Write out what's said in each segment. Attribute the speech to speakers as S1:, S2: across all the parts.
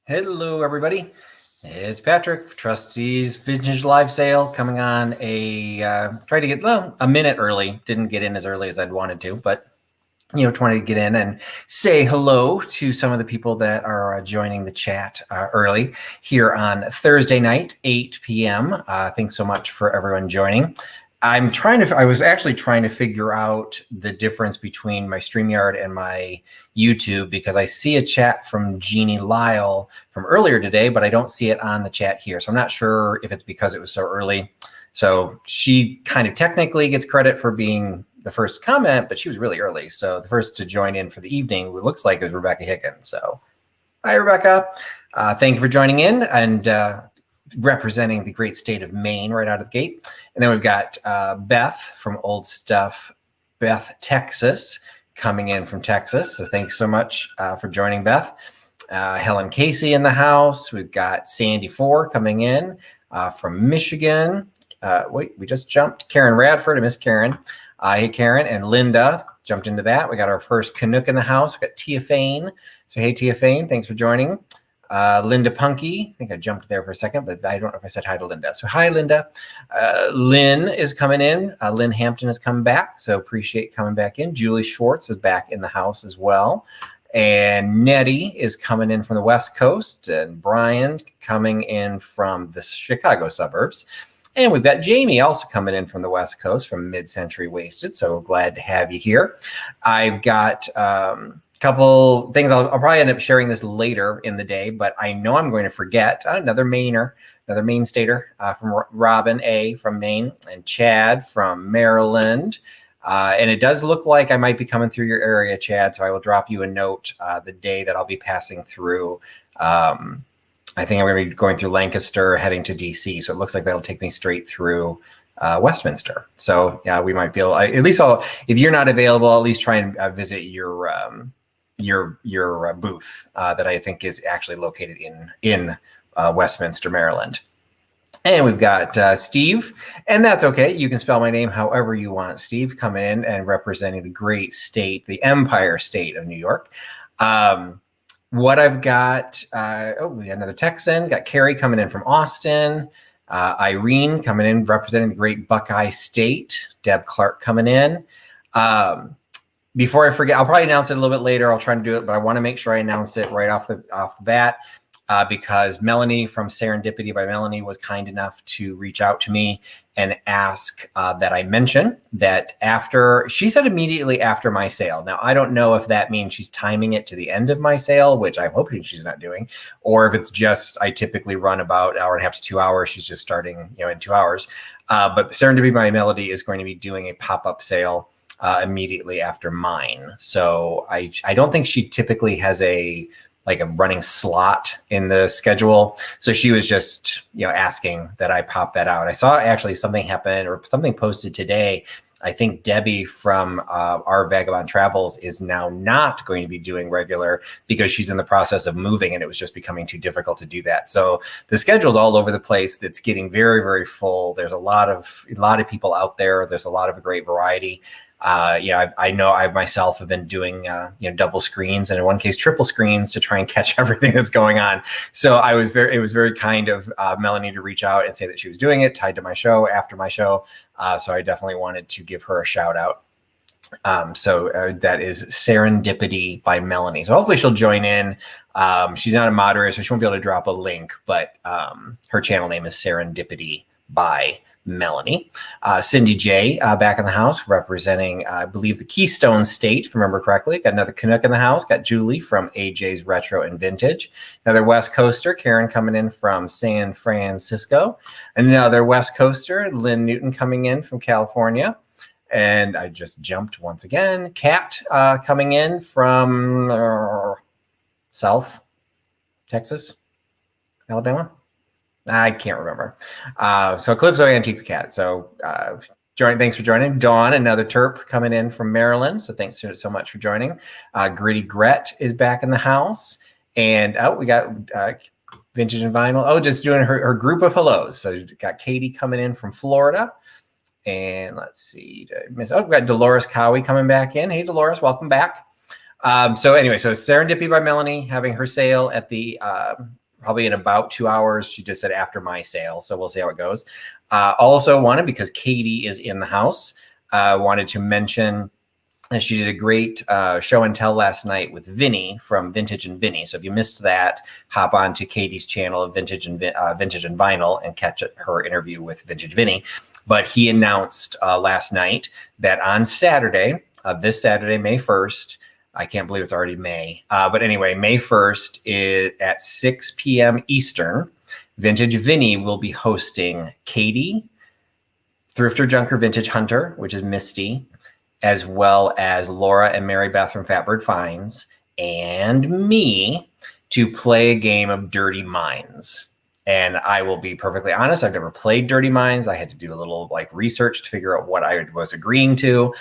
S1: Hello, everybody. It's Patrick for Trusty's Vintage Live Sale coming on tried to get a minute early. Didn't get in as early as I'd wanted to, but wanted to get in and say hello to some of the people that are joining the chat early here on Thursday night, 8 p.m. Thanks so much for everyone joining. I was actually trying to figure out the difference between my StreamYard and my YouTube because I see a chat from Jeannie Lyle from earlier today, but I don't see it on the chat here. So I'm not sure if it's because it was so early. So she kind of technically gets credit for being the first comment, but she was really early. So the first to join in for the evening, it looks like it was Rebecca Higgins. So hi, Rebecca. Thank you for joining in and representing the great state of Maine right out of the gate. And then we've got Beth from Old Stuff, Beth, Texas, coming in from Texas. So thanks so much for joining, Beth. Helen Casey in the house. We've got Sandy Four coming in from Michigan. Wait, we just jumped. Karen Radford, I miss Karen. Hey, Karen. And Linda jumped into that. We got our first Canuck in the house. We got Tia Fane. So hey, Tia Fane, thanks for joining. Linda Punky, I think I jumped there for a second, but I don't know if I said hi to Linda. So hi, Linda. Lynn is coming in. Lynne Hampton has come back, so appreciate coming back in. Julie Schwartz is back in the house as well. And Nettie is coming in from the West Coast, and Brian coming in from the Chicago suburbs. And we've got Jamie also coming in from the West Coast, from Mid-Century Wasted, so glad to have you here. I've got couple things. I'll probably end up sharing this later in the day, but I know I'm going to forget another Maine stater from Robin A from Maine and Chad from Maryland. And it does look like I might be coming through your area, Chad. So I will drop you a note the day that I'll be passing through. I think I'm going to be going through Lancaster, heading to DC. So it looks like that'll take me straight through Westminster. So yeah, we might be able. At least if you're not available, I'll at least try and visit your booth that I think is actually located in Westminster, Maryland. And we've got Steve, and that's okay. You can spell my name however you want. Steve coming in and representing the great state, the Empire State of New York. What I've got, we got another Texan. Got Carrie coming in from Austin. Irene coming in representing the great Buckeye State. Deb Clark coming in. Before I forget, I'll probably announce it a little bit later. I'll try to do it, but I want to make sure I announce it right off the bat because Melanie from Serendipity by Melanie was kind enough to reach out to me and ask that I mention that she said immediately after my sale. Now, I don't know if that means she's timing it to the end of my sale, which I'm hoping she's not doing, or if it's just I typically run about an hour and a half to 2 hours. She's just starting in 2 hours. But Serendipity by Melody is going to be doing a pop-up sale immediately after mine. So I don't think she typically has a running slot in the schedule. So she was just, asking that I pop that out. I saw actually something happen or something posted today. I think Debbie from our Vagabond Travels is now not going to be doing regular because she's in the process of moving and it was just becoming too difficult to do that. So the schedule's all over the place. It's getting very, very full. There's a lot of people out there. There's a lot of great variety. I know I myself have been doing, double screens and in one case, triple screens to try and catch everything that's going on. So it was very kind of Melanie to reach out and say that she was doing it tied to my show after my show. So I definitely wanted to give her a shout out. So that is Serendipity by Melanie. So hopefully she'll join in. She's not a moderator, so she won't be able to drop a link, but her channel name is Serendipity by Melanie. Cindy J back in the house representing, I believe, the Keystone State, if I remember correctly. Got another Canuck in the house. Got Julie from AJ's Retro and Vintage. Another West Coaster, Karen coming in from San Francisco. Another West Coaster, Lynn Newton coming in from California. And I just jumped once again. Kat coming in from South Texas, Alabama. I can't remember. So Calypso Antiques Cat. So thanks for joining. Dawn, another Terp coming in from Maryland. So thanks so much for joining. Gritty Gret is back in the house. And we got Vintage and Vinyl. Oh, just doing her group of hellos. So we've got Katie coming in from Florida. And let's see. We've got Dolores Cowie coming back in. Hey, Dolores, welcome back. So anyway, so Serendipity by Melanie having her sale at the probably in about 2 hours. She just said after my sale, so we'll see how it goes. Also wanted, because Katie is in the house, wanted to mention that she did a great show and tell last night with Vinny from Vintage and Vinny. So if you missed that, hop on to Katie's channel of Vintage and Vinyl and catch her interview with Vintage Vinny. But he announced last night that on Saturday, this Saturday, May 1st, I can't believe it's already May. But anyway, May 1st is at 6 p.m. Eastern. Vintage Vinny will be hosting Katie, Thrifter Junker Vintage Hunter, which is Misty, as well as Laura and Mary Beth from Fatbird Finds, and me to play a game of Dirty Minds. And I will be perfectly honest, I've never played Dirty Minds. I had to do a little research to figure out what I was agreeing to.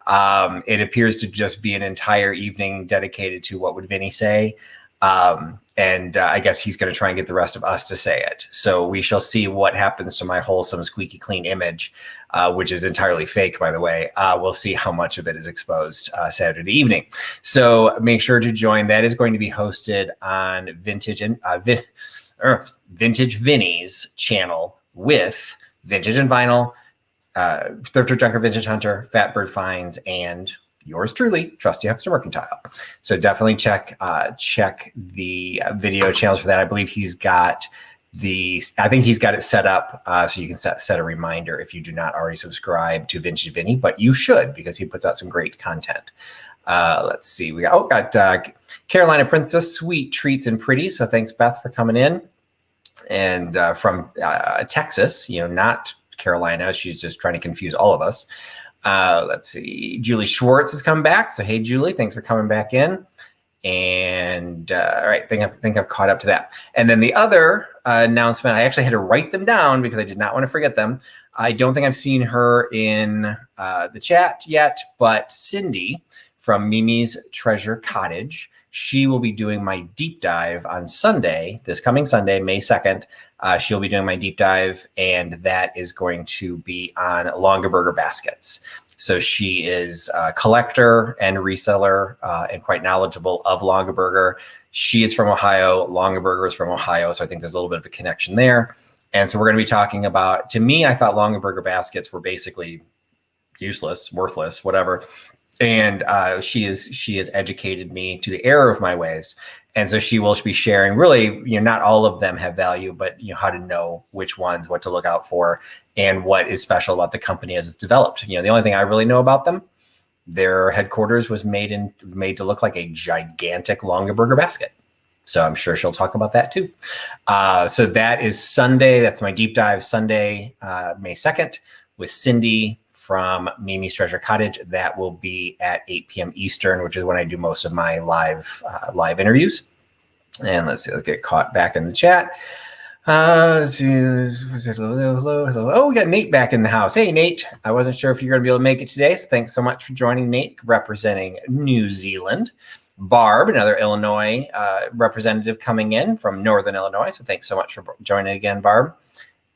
S1: It appears to just be an entire evening dedicated to what would Vinny say. And I guess he's going to try and get the rest of us to say it. So we shall see what happens to my wholesome, squeaky clean image, which is entirely fake, by the way. We'll see how much of it is exposed Saturday evening. So make sure to join. That is going to be hosted on Vintage Vinny's channel with Vintage and Vinyl, Thrifter Junker Vintage Hunter, Fatbird Finds, and yours truly, Trusty Huckster Mercantile. So definitely check the video channels for that. I believe he's got I think he's got it set up so you can set a reminder if you do not already subscribe to Vintage Vinny, but you should, because he puts out some great content. Let's see, we got Carolina Princess, Sweet Treats and Pretty. So thanks, Beth, for coming in. And from Texas, not Carolina. She's just trying to confuse all of us. Let's see. Julie Schwartz has come back. So, hey, Julie, thanks for coming back in. And all right, I think I've caught up to that. And then the other announcement, I actually had to write them down because I did not want to forget them. I don't think I've seen her in the chat yet, but Cindy from Mimi's Treasure Cottage, she will be doing my deep dive on Sunday, this coming Sunday, May 2nd. She'll be doing my deep dive, and that is going to be on Longaberger baskets. So she is a collector and reseller and quite knowledgeable of Longaberger. She is from Ohio. Longaberger is from Ohio, so I think there's a little bit of a connection there. And so we're going to be talking about, to me, I thought Longaberger baskets were basically useless, worthless, whatever. And she has educated me to the error of my ways. And so she will be sharing, really, not all of them have value, but how to know which ones, what to look out for, and what is special about the company as it's developed. The only thing I really know about them, their headquarters was made to look like a gigantic Longaberger basket. So I'm sure she'll talk about that too. So that is Sunday. That's my deep dive, Sunday, May 2nd, with Cindy from Mimi's Treasure Cottage. That will be at 8 p.m. Eastern, which is when I do most of my live interviews. And let's get caught back in the chat. Let's see. Hello. Oh, we got Nate back in the house. Hey, Nate. I wasn't sure if you're going to be able to make it today, so thanks so much for joining, Nate, representing New Zealand. Barb, another Illinois representative coming in from Northern Illinois, so thanks so much for joining again, Barb.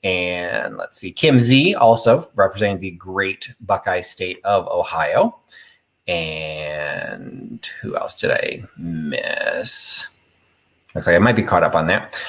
S1: And let's see, Kim Z, also representing the great Buckeye State of Ohio. And who else did I miss? Looks like I might be caught up on that.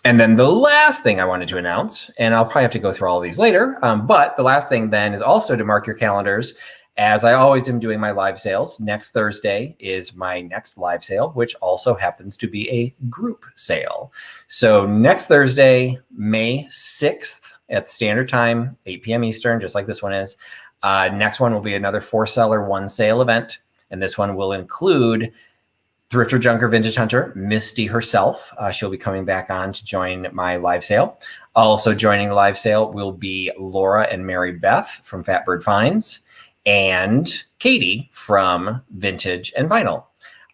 S1: And then the last thing I wanted to announce, and I'll probably have to go through all of these later, but the last thing then is also to mark your calendars. As I always am doing my live sales, next Thursday is my next live sale, which also happens to be a group sale. So next Thursday, May 6th at standard time, 8 p.m. Eastern, just like this one is. Next one will be another 4-seller, 1-sale event. And this one will include Thrifter Junker Vintage Hunter, Misty herself. She'll be coming back on to join my live sale. Also joining the live sale will be Laura and Mary Beth from Fatbird Finds, and Katie from Vintage and Vinyl.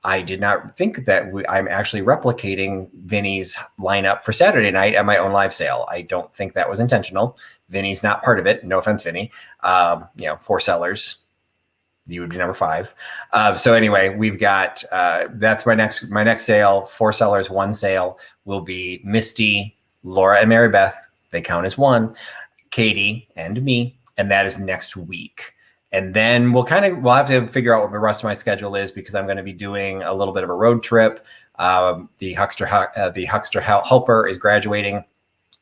S1: I did not think that I'm actually replicating Vinny's lineup for Saturday night at my own live sale. I don't think that was intentional. Vinny's not part of it. No offense, Vinny. 4 sellers. You would be number 5. So anyway, we've got, that's my next sale. 4 sellers, 1 sale will be Misty, Laura and Mary Beth. They count as 1, Katie and me. And that is next week. And then we'll have to figure out what the rest of my schedule is, because I'm going to be doing a little bit of a road trip The Huckster helper is graduating.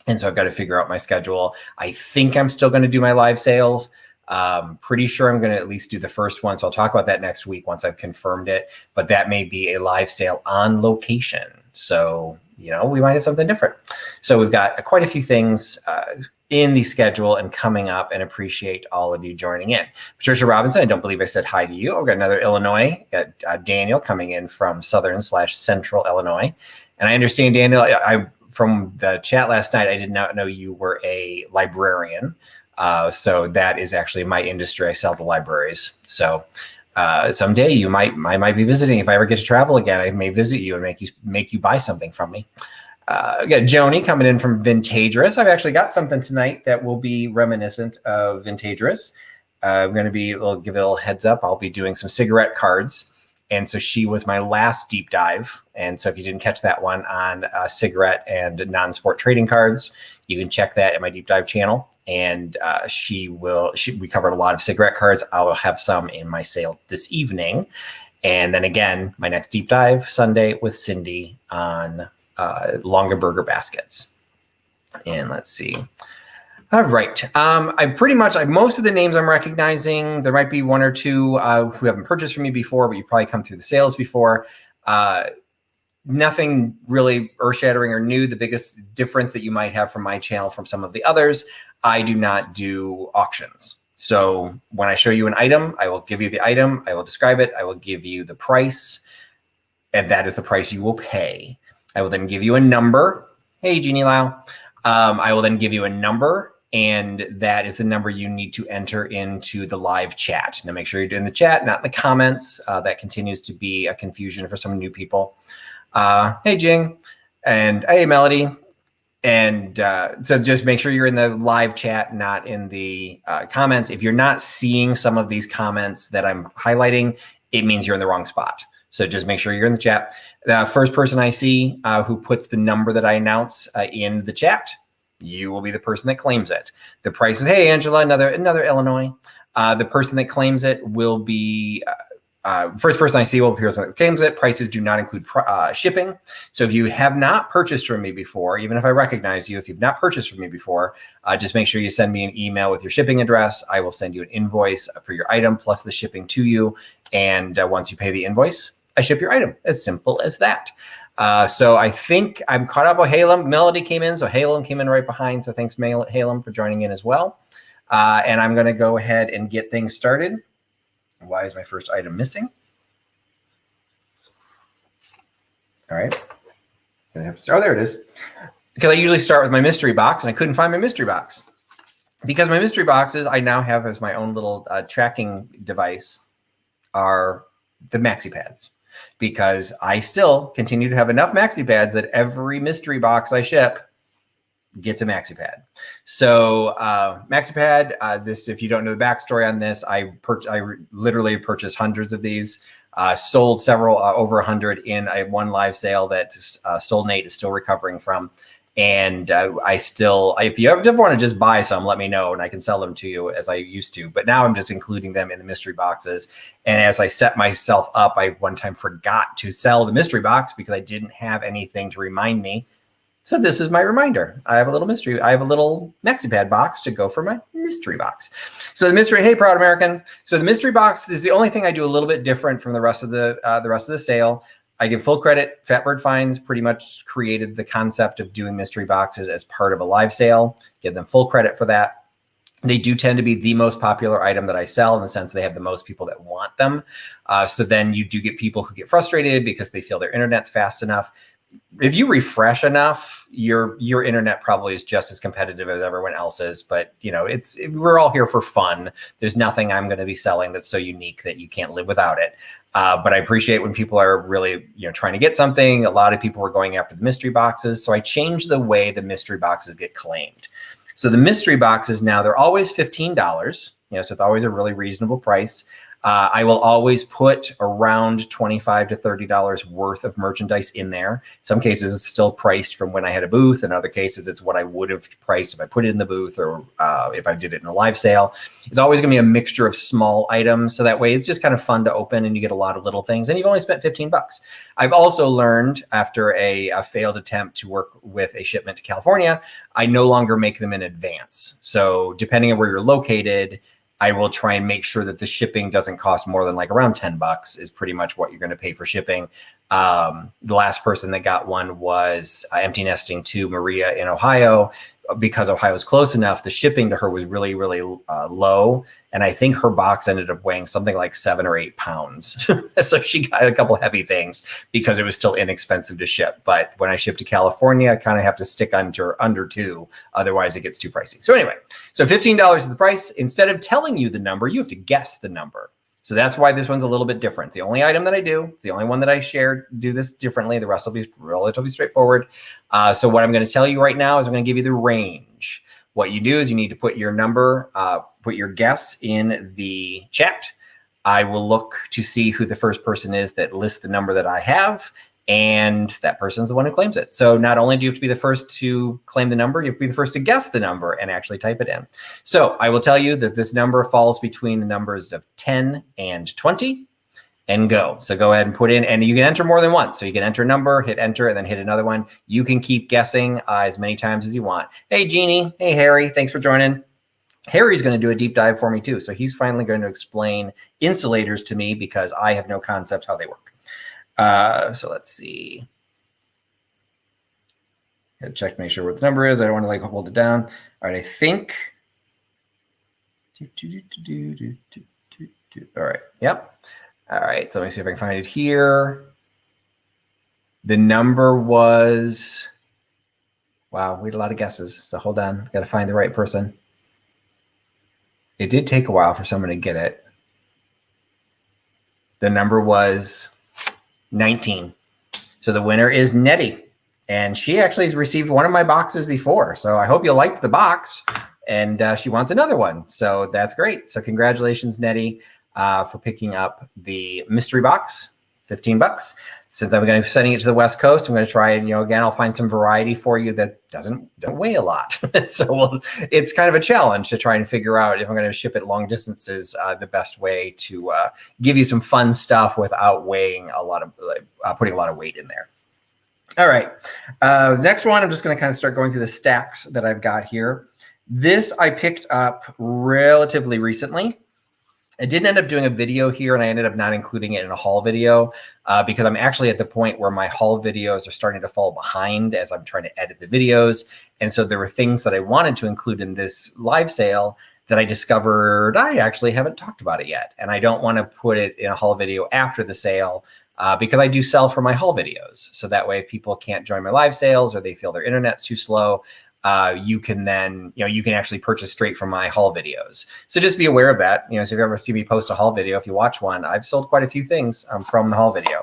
S1: And so I've got to figure out my schedule. I think I'm still going to do my live sales. Pretty sure I'm going to at least do the first one. So I'll talk about that next week once I've confirmed it. But that may be a live sale on location. So, you know, we might have something different. So we've got quite a few things in the schedule and coming up, and appreciate all of you joining in. Patricia Robinson, I don't believe I said hi to you. We've got another Illinois. We've got Daniel coming in from Southern/Central Illinois. And I understand, Daniel, from the chat last night, I did not know you were a librarian. So that is actually my industry. I sell to libraries. So someday I might be visiting. If I ever get to travel again, I may visit you and make you buy something from me. We got Joni coming in from Vintagerous. I've actually got something tonight that will be reminiscent of Vintagerous. I'm going to give a little heads up. I'll be doing some cigarette cards. And so she was my last deep dive. And so if you didn't catch that one on cigarette and non-sport trading cards, you can check that at my deep dive channel. And we covered a lot of cigarette cards. I'll have some in my sale this evening. And then again, my next deep dive Sunday with Cindy on Longaberger baskets. And let's see. All right. Most of the names I'm recognizing. There might be one or two who haven't purchased from me before, but you've probably come through the sales before. Nothing really earth-shattering or new. The biggest difference that you might have from my channel from some of the others, I do not do auctions. So when I show you an item, I will give you the item. I will describe it. I will give you the price. And that is the price you will pay. I will then give you a number. Hey, Jeannie Lau. I will then give you a number. And that is the number you need to enter into the live chat. Now make sure you're doing the chat, not in the comments. That continues to be a confusion for some new people. Hey, Jing, and hey, Melody. And so just make sure you're in the live chat, not in the comments. If you're not seeing some of these comments that I'm highlighting, it means you're in the wrong spot. So just make sure you're in the chat. The first person I see who puts the number that I announce in the chat, you will be the person that claims it. The price is, hey, Angela, another Illinois. The person that claims it will be, first person I see will be the person that claims it. Prices do not include shipping. So if you have not purchased from me before, even if I recognize you, if you've not purchased from me before, just make sure you send me an email with your shipping address. I will send you an invoice for your item plus the shipping to you. And once you pay the invoice, I ship your item. As simple as that. So I think I'm caught up with Halem. Melody came in, so Halem came in right behind. So thanks, Halem, for joining in as well. And I'm going to go ahead and get things started. Why is my first item missing? All right. Oh, there it is. Because I usually start with my mystery box, and I couldn't find my mystery box. Because my mystery boxes I now have as my own little tracking device are the maxi pads. Because I still continue to have enough maxi pads that every mystery box I ship gets a maxi pad. So maxi pad, this, if you don't know the backstory on this, I literally purchased hundreds of these, sold several, over 100 in one live sale that Soul Nate is still recovering from. And if you ever want to just buy some, let me know and I can sell them to you as I used to. But now I'm just including them in the mystery boxes. And as I set myself up, I one time forgot to sell the mystery box because I didn't have anything to remind me. So this is my reminder. I have a little maxi pad box to go for my mystery box. So the mystery, hey, Proud American. So the mystery box is the only thing I do a little bit different from the rest of the sale. I give full credit. Fatbird Finds pretty much created the concept of doing mystery boxes as part of a live sale. Give them full credit for that. They do tend to be the most popular item that I sell in the sense they have the most people that want them. So then you do get people who get frustrated because they feel their internet's fast enough. If you refresh enough, your internet probably is just as competitive as everyone else's. But you know, we're all here for fun. There's nothing I'm going to be selling that's so unique that you can't live without it. But I appreciate when people are really, trying to get something. A lot of people were going after the mystery boxes. So I changed the way the mystery boxes get claimed. So the mystery boxes now, they're always $15. So it's always a really reasonable price. I will always put around $25 to $30 worth of merchandise in there. Some cases it's still priced from when I had a booth. In other cases, it's what I would have priced if I put it in the booth or if I did it in a live sale. It's always going to be a mixture of small items. So that way it's just kind of fun to open and you get a lot of little things and you've only spent 15 bucks. I've also learned after a failed attempt to work with a shipment to California, I no longer make them in advance. So depending on where you're located, I will try and make sure that the shipping doesn't cost more than like around 10 bucks is pretty much what you're going to pay for shipping. The last person that got one was empty nesting to Maria in Ohio. Because Ohio's close enough, the shipping to her was really, really low. And I think her box ended up weighing something like 7 or 8 pounds. So she got a couple heavy things because it was still inexpensive to ship. But when I ship to California, I kind of have to stick under 2. Otherwise, it gets too pricey. So anyway, so $15 is the price. Instead of telling you the number, you have to guess the number. So that's why this one's a little bit different. The only item that I do, it's the only one that I shared, do this differently. The rest will be relatively straightforward. So what I'm going to tell you right now is I'm going to give you the range. What you do is you need to put your number, put your guess in the chat. I will look to see who the first person is that lists the number that I have, and that person's the one who claims it. So not only do you have to be the first to claim the number, you have to be the first to guess the number and actually type it in. So I will tell you that this number falls between the numbers of 10 and 20 and go. So go ahead and put in, and you can enter more than once. So you can enter a number, hit enter, and then hit another one. You can keep guessing as many times as you want. Hey, Jeannie. Hey, Harry. Thanks for joining. Harry's going to do a deep dive for me too. So he's finally going to explain insulators to me because I have no concept how they work. So let's see. Gotta check to make sure what the number is. I don't want to like hold it down. All right, I think. All right. Yep. All right. So let me see if I can find it here. The number was. Wow, we had a lot of guesses. So hold on. Got to find the right person. It did take a while for someone to get it. The number was 19. So the winner is Nettie. And she actually has received one of my boxes before. So I hope you liked the box. And she wants another one. So that's great. So congratulations, Nettie, for picking up the mystery box, 15 bucks. Since I'm going to be sending it to the West Coast, I'm going to try and, again, I'll find some variety for you that don't weigh a lot. So it's kind of a challenge to try and figure out if I'm going to ship it long distances, the best way to give you some fun stuff without weighing a lot of, putting a lot of weight in there. All right. Next one, I'm just going to kind of start going through the stacks that I've got here. This I picked up relatively recently. I didn't end up doing a video here, and I ended up not including it in a haul video because I'm actually at the point where my haul videos are starting to fall behind as I'm trying to edit the videos. And so there were things that I wanted to include in this live sale that I discovered I actually haven't talked about it yet. And I don't want to put it in a haul video after the sale because I do sell for my haul videos. So that way if people can't join my live sales or they feel their internet's too slow, you can then, you can actually purchase straight from my haul videos. So just be aware of that. So if you ever see me post a haul video, if you watch one, I've sold quite a few things from the haul video.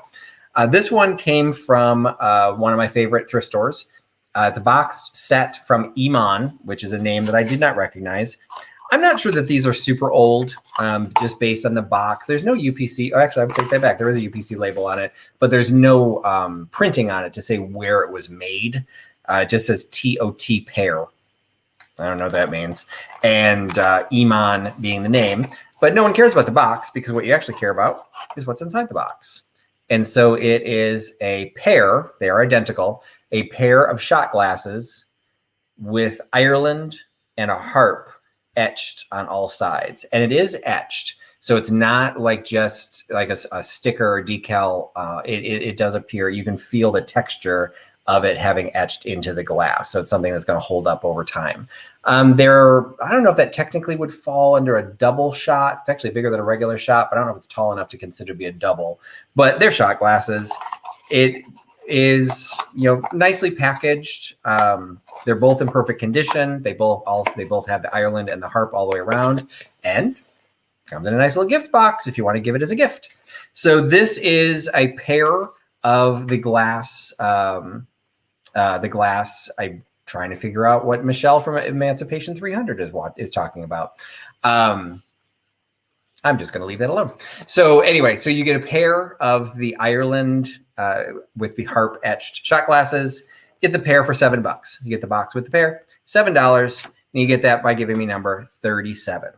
S1: This one came from one of my favorite thrift stores. It's a boxed set from Iman, which is a name that I did not recognize. I'm not sure that these are super old, just based on the box. There's no UPC. Oh, actually, I take that back. There is a UPC label on it, but there's no printing on it to say where it was made. It just says TOT pair. I don't know what that means. And Iman being the name. But no one cares about the box because what you actually care about is what's inside the box. And so it is a pair. They are identical. A pair of shot glasses with Ireland and a harp etched on all sides. And it is etched. So it's not like just like a sticker or decal. It does appear. You can feel the texture of it having etched into the glass. So it's something that's going to hold up over time. I don't know if that technically would fall under a double shot. It's actually bigger than a regular shot, but I don't know if it's tall enough to consider to be a double. But they're shot glasses. It is, nicely packaged. They're both in perfect condition. They both have the Ireland and the harp all the way around, and comes in a nice little gift box if you want to give it as a gift. So this is a pair of the glass. I'm trying to figure out what Michelle from Emancipation 300 is talking about. I'm just going to leave that alone. So anyway, so you get a pair of the Ireland with the harp etched shot glasses. Get the pair for $7. You get the box with the pair, $7, and you get that by giving me number 37.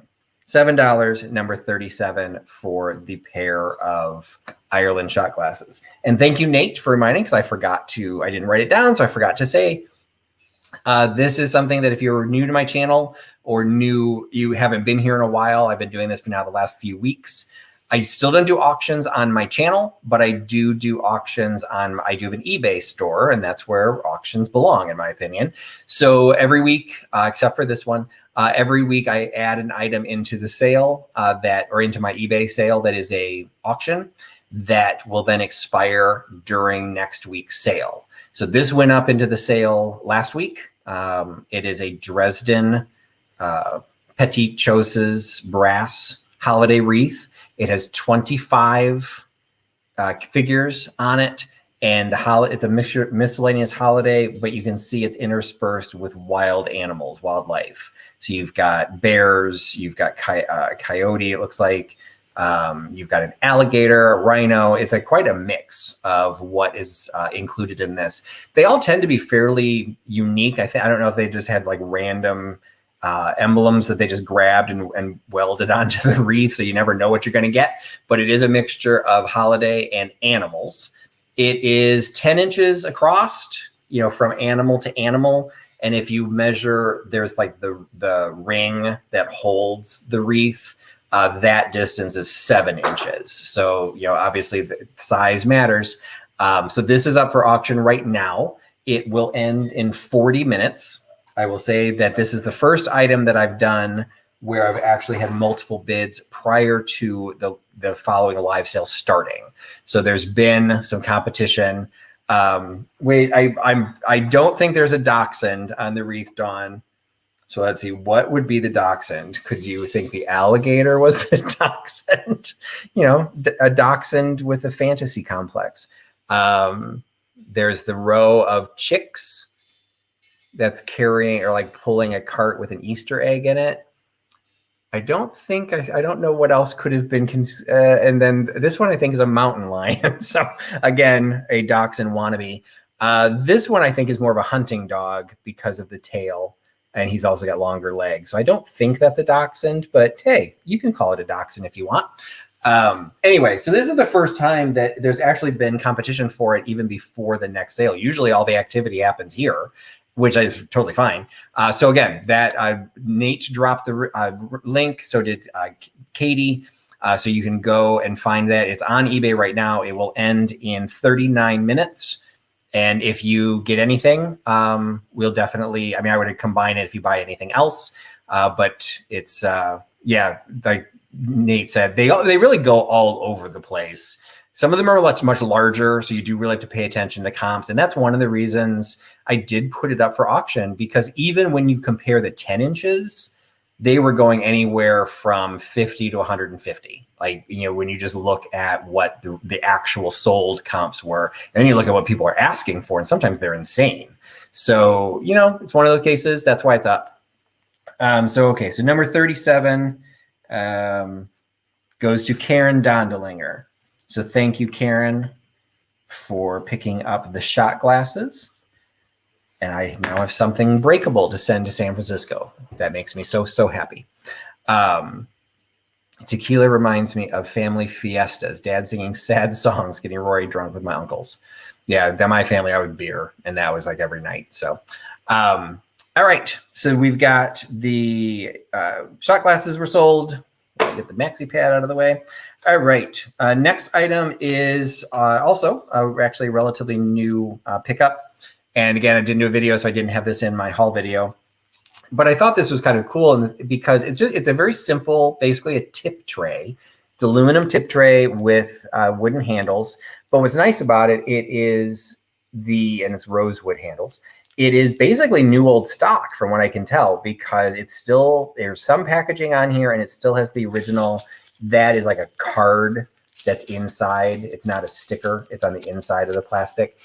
S1: $7, number 37 for the pair of Ireland shot glasses. And thank you, Nate, for reminding, because I didn't write it down, so I forgot to say, this is something that if you're new to my channel or you haven't been here in a while, I've been doing this for now the last few weeks. I still don't do auctions on my channel, but I do auctions on, I do have an eBay store, and that's where auctions belong, in my opinion. So every week, except for this one, every week I add an item into the sale or into my eBay sale that is a auction that will then expire during next week's sale. So this went up into the sale last week. It is a Dresden Petit Choses brass holiday wreath. It has 25 figures on it, and it's a miscellaneous holiday, but you can see it's interspersed with wild animals, wildlife. So you've got bears, you've got coyote, it looks like. You've got an alligator, a rhino. It's quite a mix of what is included in this. They all tend to be fairly unique. I don't know if they just had like random emblems that they just grabbed and welded onto the wreath, so you never know what you're going to get. But it is a mixture of holiday and animals. It is 10 inches across, from animal to animal. And if you measure, there's like the ring that holds the wreath. That distance is 7 inches. So, obviously the size matters. So this is up for auction right now. It will end in 40 minutes. I will say that this is the first item that I've done where I've actually had multiple bids prior to the following live sale starting. So there's been some competition. Wait, I don't think there's a dachshund on the wreath, Dawn. So let's see, what would be the dachshund? Could you think the alligator was the dachshund? A dachshund with a fantasy complex. There's the row of chicks that's carrying or like pulling a cart with an Easter egg in it. I don't know what else could have been. And then this one I think is a mountain lion. So again, a dachshund wannabe. This one I think is more of a hunting dog because of the tail. And he's also got longer legs. So I don't think that's a dachshund, but hey, you can call it a dachshund if you want. Anyway, so this is the first time that there's actually been competition for it even before the next sale. Usually all the activity happens here, which is totally fine. So again, that Nate dropped the link. So did Katie. So you can go and find that. It's on eBay right now. It will end in 39 minutes. And if you get anything, we'll definitely, I would combine it if you buy anything else. But it's, like Nate said, they really go all over the place. Some of them are much larger, so you do really have to pay attention to comps. And that's one of the reasons I did put it up for auction, because even when you compare the 10 inches, they were going anywhere from 50 to 150. Like, when you just look at what the actual sold comps were, and then you look at what people are asking for, and sometimes they're insane. So, it's one of those cases. That's why it's up. So number 37 goes to Karen Dondelinger. So thank you, Karen, for picking up the shot glasses. And I now have something breakable to send to San Francisco. That makes me so happy. Tequila reminds me of family fiestas, dad singing sad songs, getting Rory drunk with my uncles. Yeah, my family, I would beer, and that was like every night. So, all right. So we've got the shot glasses were sold. Get the maxi pad out of the way. All right. Next item is also actually a relatively new pickup. And again, I didn't do a video, so I didn't have this in my haul video. But I thought this was kind of cool because it's a very simple, basically a tip tray. It's aluminum tip tray with wooden handles. But what's nice about it, and it's rosewood handles. It is basically new old stock from what I can tell, because there's some packaging on here and it still has the original. That is like a card that's inside. It's not a sticker. It's on the inside of the plastic.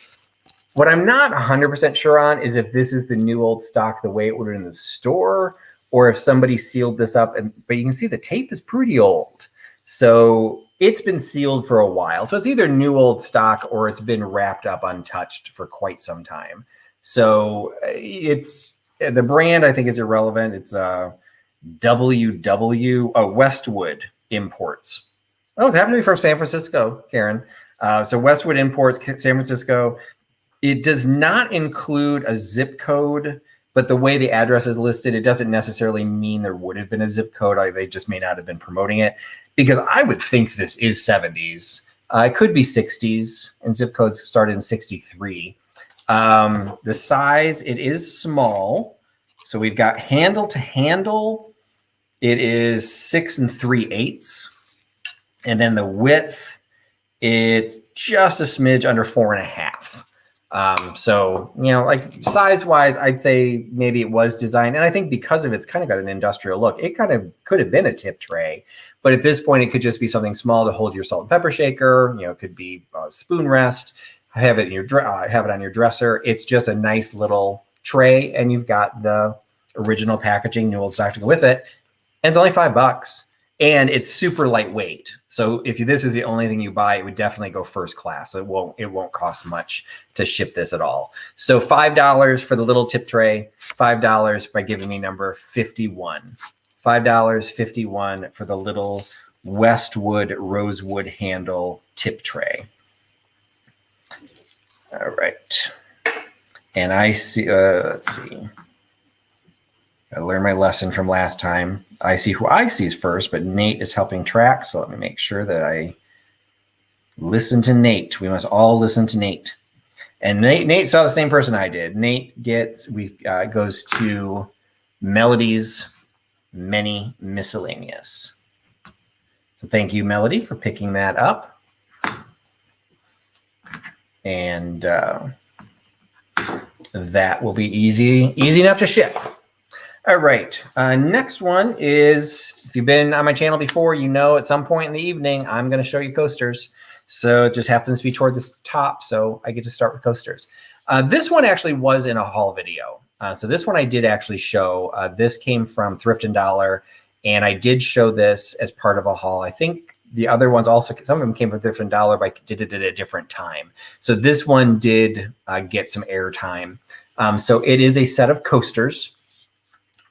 S1: What I'm not 100% sure on is if this is the new old stock the way it would in the store, or if somebody sealed this up. But you can see the tape is pretty old. So it's been sealed for a while. So it's either new old stock or it's been wrapped up untouched for quite some time. So it's the brand, I think, is irrelevant. It's Westwood Imports. Oh, it's happening to be from San Francisco, Karen. So Westwood Imports, San Francisco. It does not include a zip code, but the way the address is listed, it doesn't necessarily mean there would have been a zip code. They just may not have been promoting it, because I would think this is 70s. It could be 60s, and zip codes started in 63. The size, it is small. So we've got handle to handle. It is 6 3/8. And then the width, it's just a smidge under 4.5. So, like size wise, I'd say maybe it was designed. And I think because of it's kind of got an industrial look, it kind of could have been a tip tray. But at this point, it could just be something small to hold your salt and pepper shaker. It could be a spoon rest. Have it on your dresser. It's just a nice little tray, and you've got the original packaging, new old stock to go with it. And it's only $5. And it's super lightweight. So if this is the only thing you buy, it would definitely go first class. So it won't cost much to ship this at all. So $5 for the little tip tray, $5 by giving me number 51. $5.51 for the little Westwood rosewood handle tip tray. All right. And I see, let's see. I learned my lesson from last time. I see who I sees first, but Nate is helping track. So let me make sure that I listen to Nate. We must all listen to Nate. And Nate saw the same person I did. Nate goes to Melody's Many Miscellaneous. So thank you, Melody, for picking that up. And that will be easy enough to ship. All right. Next one is, if you've been on my channel before, at some point in the evening, I'm going to show you coasters. So it just happens to be toward the top. So I get to start with coasters. This one actually was in a haul video. So this one I did actually show. This came from Thrift and Dollar, and I did show this as part of a haul. I think the other ones also, some of them came from Thrift and Dollar, but I did it at a different time. So this one did get some airtime. So it is a set of coasters.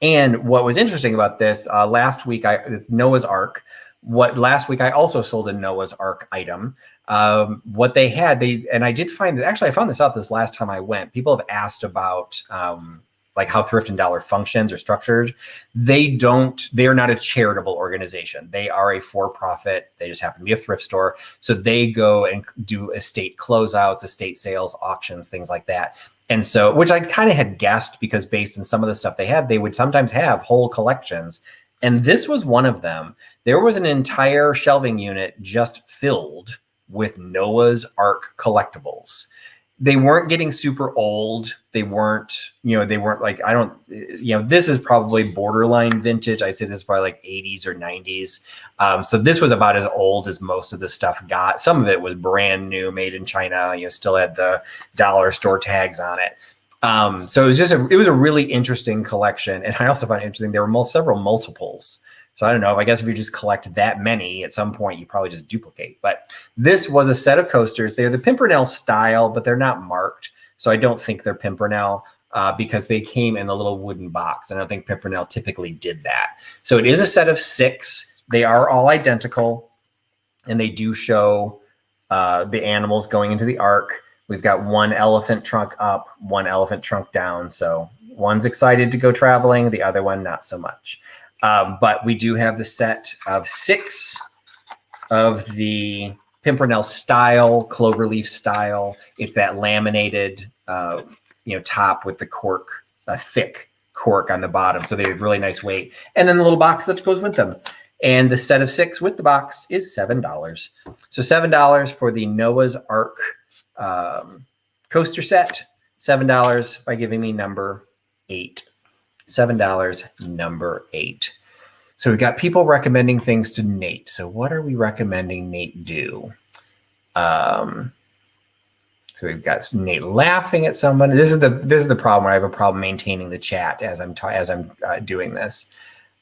S1: And what was interesting about this, last week, it's Noah's Ark. Last week I also sold a Noah's Ark item. What they had, and I did find that, actually I found this out this last time I went. People have asked about like how Thrift and Dollar functions or structured. They are not a charitable organization. They are a for-profit. They just happen to be a thrift store. So they go and do estate closeouts, estate sales, auctions, things like that. And so, which I kind of had guessed, because based on some of the stuff they had, they would sometimes have whole collections. And this was one of them. There was an entire shelving unit just filled with Noah's Ark collectibles. They weren't getting super old. They weren't like, this is probably borderline vintage. I'd say this is probably like 80s or 90s. So this was about as old as most of the stuff got. Some of it was brand new, made in China, still had the dollar store tags on it. So it was a really interesting collection. And I also found it interesting, there were several multiples. So I don't know, I guess if you just collect that many, at some point you probably just duplicate. But this was a set of coasters. They're the Pimpernel style, but they're not marked. So I don't think they're Pimpernel because they came in the little wooden box. I don't think Pimpernel typically did that. So it is a set of 6. They are all identical, and they do show the animals going into the Ark. We've got one elephant trunk up, one elephant trunk down. So one's excited to go traveling, the other one not so much. But we do have the set of 6 of the Pimpernel style, cloverleaf style. It's that laminated, top with the cork, a thick cork on the bottom. So they have really nice weight. And then the little box that goes with them. And the set of 6 with the box is $7. So $7 for the Noah's Ark coaster set. $7 by giving me number 8. $7, number 8. So we've got people recommending things to Nate. So what are we recommending Nate do? So we've got Nate laughing at somebody. This is the problem where I have a problem maintaining the chat as I'm doing this.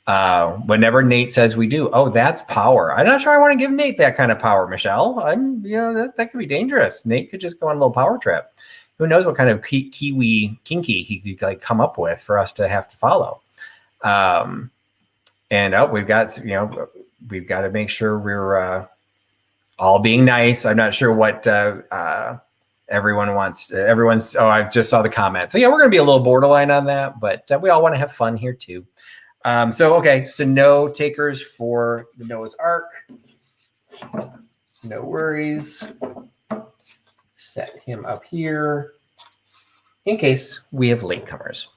S1: Whenever Nate says we do, oh, that's power. I'm not sure I want to give Nate that kind of power, Michelle. That could be dangerous. Nate could just go on a little power trip. Who knows what kind of kinky he could like come up with for us to have to follow. We've got to make sure we're all being nice. I'm not sure what everyone wants. I just saw the comment. So yeah, we're going to be a little borderline on that, but we all want to have fun here too. So no takers for the Noah's Ark. No worries. Set him up here in case we have latecomers.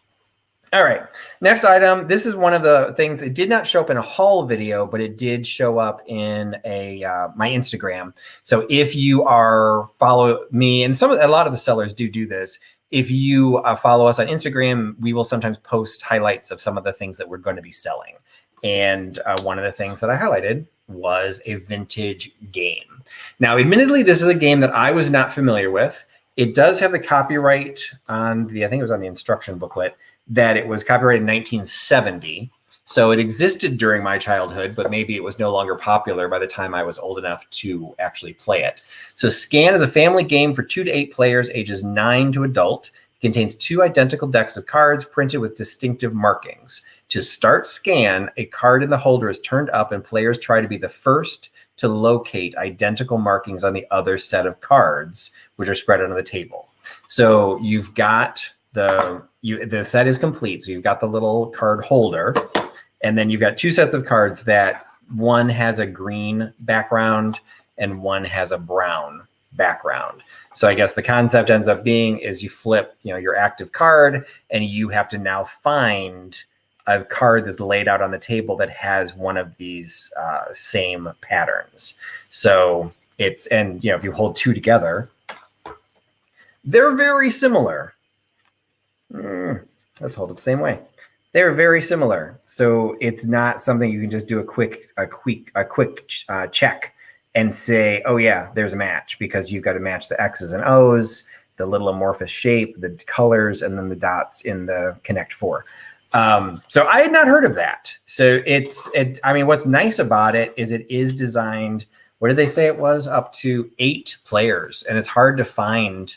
S1: All right, next item. This is one of the things. It did not show up in a haul video, but it did show up in my Instagram. So if you follow me, and a lot of the sellers do this. If you follow us on Instagram, we will sometimes post highlights of some of the things that we're going to be selling. And one of the things that I highlighted was a vintage game. Now, admittedly, this is a game that I was not familiar with. It does have the copyright on I think it was on the instruction booklet, that it was copyrighted in 1970. So it existed during my childhood, but maybe it was no longer popular by the time I was old enough to actually play it. So Scan is a family game for 2 to 8 players, ages 9 to adult. It contains 2 identical decks of cards printed with distinctive markings. To start Scan, a card in the holder is turned up and players try to be the first to locate identical markings on the other set of cards, which are spread on the table. So you've got the set is complete. So you've got the little card holder, and then you've got 2 sets of cards that one has a green background and one has a brown background. So I guess the concept ends up being is you flip, your active card, and you have to now find a card that's laid out on the table that has one of these same patterns. So if you hold 2 together, they're very similar. Let's hold it the same way. They're very similar. So it's not something you can just do a quick check and say, oh yeah, there's a match, because you've got to match the X's and O's, the little amorphous shape, the colors, and then the dots in the Connect 4. So I had not heard of that. So what's nice about it is it is designed, what did they say it was? Up to 8 players. And it's hard to find,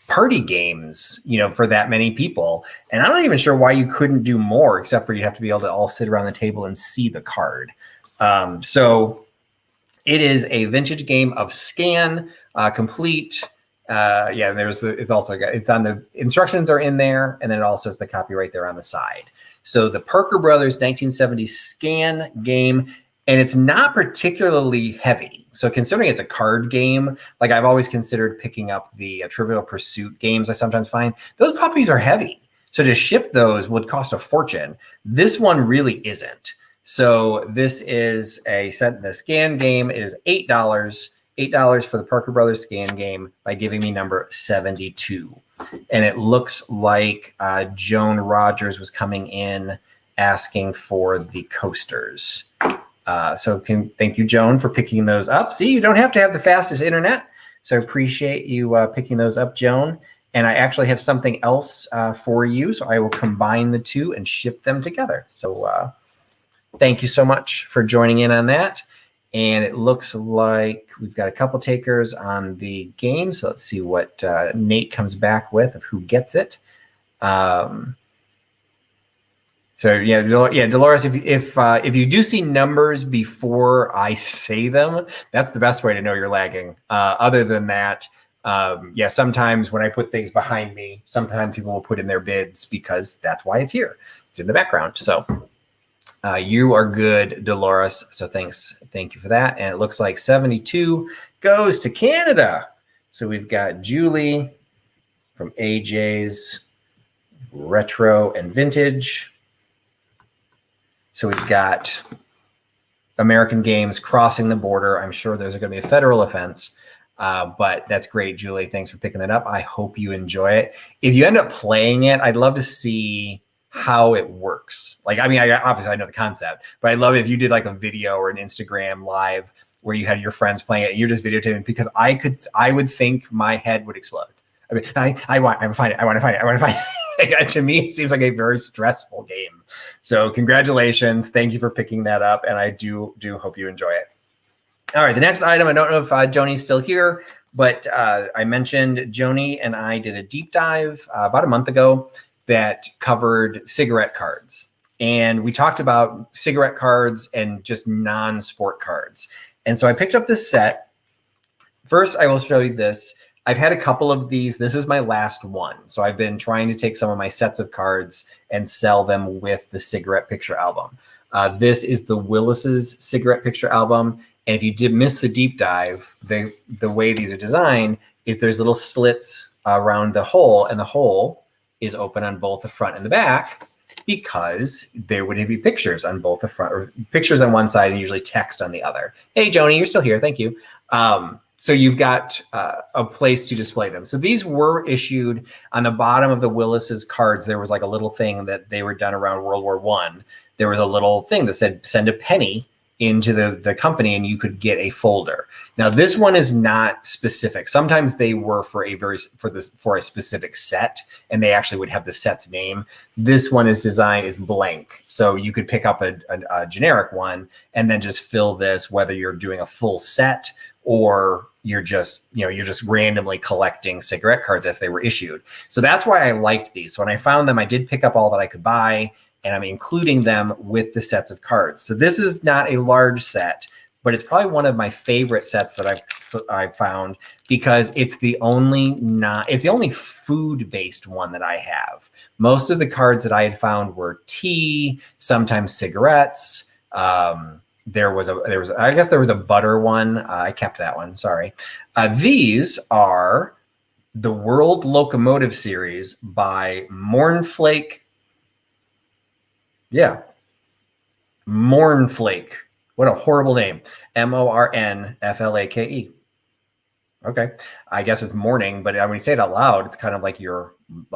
S1: party games, for that many people. And I'm not even sure why you couldn't do more, except for you have to be able to all sit around the table and see the card. So it is a vintage game of Scan, complete. It's on the instructions are in there, and then it also has the copyright there on the side. So the Parker Brothers 1970 Scan game, and it's not particularly heavy. So considering it's a card game, like I've always considered picking up the Trivial Pursuit games I sometimes find, those puppies are heavy. So to ship those would cost a fortune. This one really isn't. So this is the Scan game. It is $8. $8 for the Parker Brothers Scan game by giving me number 72. And it looks like Joan Rogers was coming in asking for the coasters. Thank you, Joan, for picking those up. See, you don't have to have the fastest internet. So I appreciate you picking those up, Joan. And I actually have something else for you. So I will combine the 2 and ship them together. So thank you so much for joining in on that. And it looks like we've got a couple takers on the game. So let's see what Nate comes back with of who gets it. Dolores, if you do see numbers before I say them, that's the best way to know you're lagging. Other than that, sometimes when I put things behind me, sometimes people will put in their bids because that's why it's here. It's in the background. So you are good, Dolores. So thank you for that. And it looks like 72 goes to Canada. So we've got Julie from AJ's Retro and Vintage. So we've got American games crossing the border. I'm sure there's going to be a federal offense, but that's great, Julie. Thanks for picking that up. I hope you enjoy it. If you end up playing it, I'd love to see how it works. Obviously I know the concept, but I'd love it if you did like a video or an Instagram live where you had your friends playing it and you're just videotaping, because I would think my head would explode. I want to find it. To me, it seems like a very stressful game. So congratulations. Thank you for picking that up. And I do hope you enjoy it. All right, the next item, I don't know if Joni's still here, but I mentioned Joni and I did a deep dive about a month ago that covered cigarette cards. And we talked about cigarette cards and just non-sport cards. And so I picked up this set. First, I will show you this. I've had a couple of these. This is my last one. So I've been trying to take some of my sets of cards and sell them with the cigarette picture album. This is the Willis's cigarette picture album. And if you did miss the deep dive, the way these are designed is there's little slits around the hole, and the hole is open on both the front and the back, because there would be pictures on both the front, or pictures on one side and usually text on the other. Hey, Joni, you're still here. Thank you. So you've got a place to display them. So these were issued on the bottom of the Willis's cards. There was like a little thing that they were done around World War I. There was a little thing that said, send a penny into the company and you could get a folder. Now this one is not specific. Sometimes they were for a specific set, and they actually would have the set's name. This one is designed as blank. So you could pick up a generic one and then just fill this, whether you're doing a full set or you're just randomly collecting cigarette cards as they were issued. So that's why I liked these. So when I found them, I did pick up all that I could buy, and I'm including them with the sets of cards. So this is not a large set, but it's probably one of my favorite sets that I've found, because it's the only food-based one that I have. Most of the cards that I had found were tea, sometimes cigarettes. There was a butter one. I kept that one. Sorry. These are the World Locomotive Series by Mornflake. Yeah. Mornflake. What a horrible name. Mornflake. Okay. I guess it's morning, but when you say it out loud, it's kind of like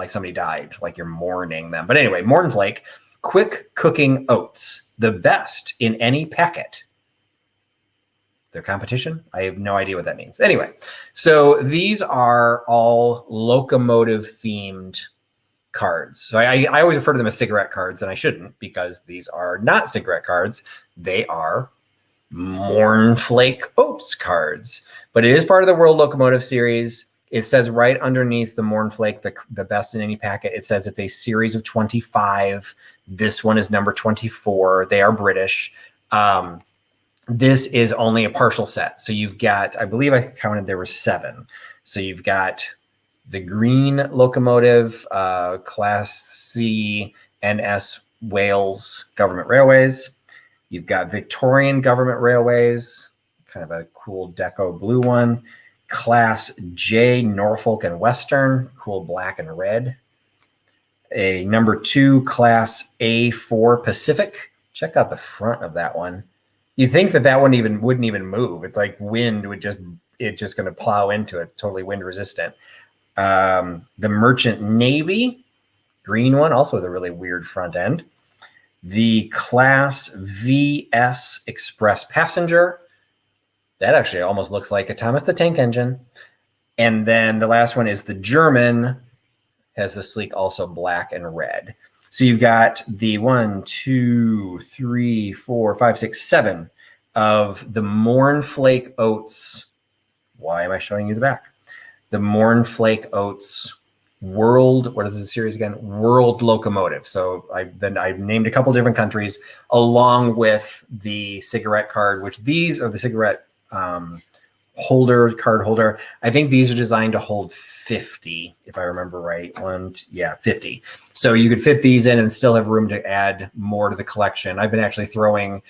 S1: somebody died, like you're mourning them. But anyway, Mornflake, quick cooking oats, the best in any packet. Their competition? I have no idea what that means. Anyway, so these are all locomotive themed cards. So I always refer to them as cigarette cards, and I shouldn't, because these are not cigarette cards. They are Mornflake Oats cards. But it is part of the World Locomotive Series. It says right underneath the Mornflake, the best in any packet, it says it's a series of 25. This one is number 24. They are British. This is only a partial set. So you've got, I believe I counted there were 7. So you've got the green locomotive, Class C NS Wales Government Railways. You've got Victorian Government Railways, kind of a cool deco blue one. Class J Norfolk and Western, cool black and red. A number 2 Class A4 Pacific. Check out the front of that one. You think that one wouldn't even move. It's like wind it's just going to plow into it. Totally wind resistant. The Merchant Navy, green one, also with a really weird front end. The Class VS Express Passenger. That actually almost looks like a Thomas the Tank Engine. And then the last one is the German, has the sleek also black and red. So you've got the 1, 2, 3, 4, 5, 6, 7 of the Mornflake Oats. Why am I showing you the back? The Mornflake Oats World, what is the series again? World Locomotive. So I named a couple different countries along with the cigarette card, which these are the cigarette card holder. I think these are designed to hold 50, if I remember right. 50. So you could fit these in and still have room to add more to the collection. I've been actually throwing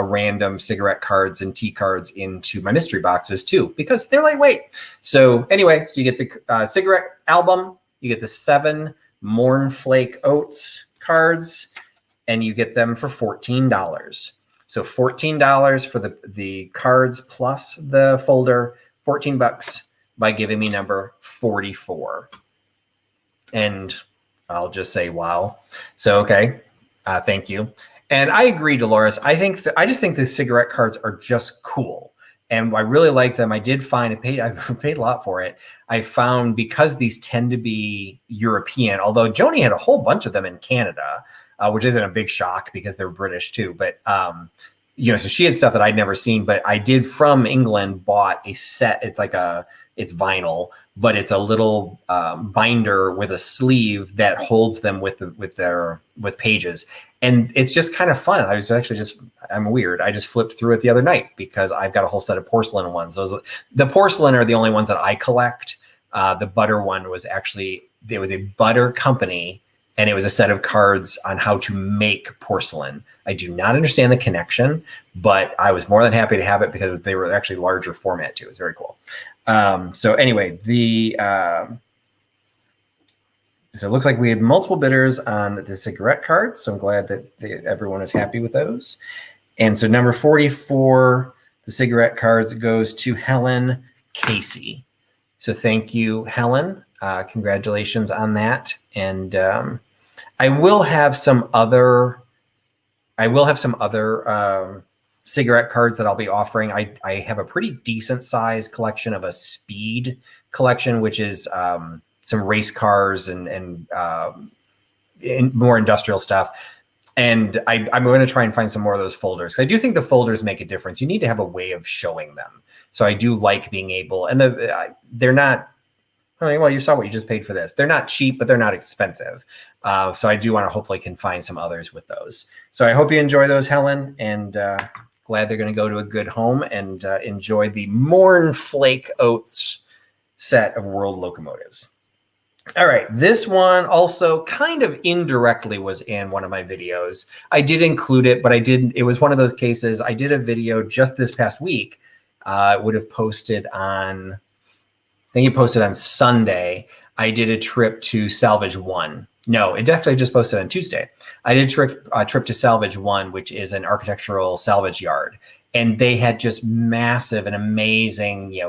S1: random cigarette cards and tea cards into my mystery boxes too, because they're lightweight. So anyway, so you get the cigarette album, you get the 7 Mornflake Oats cards, and you get them for $14. So $14 for the cards plus the folder, $14 by giving me number 44. And I'll just say, wow. So, okay, thank you. And I agree, Dolores. I just think the cigarette cards are just cool. and I really like them. I paid a lot for it. I found, because these tend to be European, although Joni had a whole bunch of them in Canada, which isn't a big shock because they're British too. But so she had stuff that I'd never seen. But I did, from England, bought a set. It's vinyl, but it's a little binder with a sleeve that holds them with pages. And it's just kind of fun. I'm weird. I just flipped through it the other night because I've got a whole set of porcelain ones. The porcelain are the only ones that I collect. The butter one was there was a butter company, and it was a set of cards on how to make porcelain. I do not understand the connection, but I was more than happy to have it because they were actually larger format too. It was very cool. So anyway, so it looks like we had multiple bidders on the cigarette cards. So I'm glad that everyone is happy with those. And so number 44, the cigarette cards, goes to Helen Casey. So thank you, Helen. Congratulations on that. And I will have some other cigarette cards that I'll be offering. I have a pretty decent size collection of a speed collection, which is some race cars and more industrial stuff. And I'm going to try and find some more of those folders. I do think the folders make a difference. You need to have a way of showing them. So I do like being able, and they're not, well, you saw what you just paid for this. They're not cheap, but they're not expensive. So I do want to hopefully can find some others with those. So I hope you enjoy those, Helen, and glad they're going to go to a good home and enjoy the Morn Flake Oats set of World Locomotives. All right, this one also kind of indirectly was in one of my videos. I did include it, but it was one of those cases. I did a video just this past week. It would have posted on, I think it posted on Sunday. I did a trip to Salvage One. No, it actually just posted on Tuesday. I did a trip to Salvage One, which is an architectural salvage yard. And they had just massive and amazing,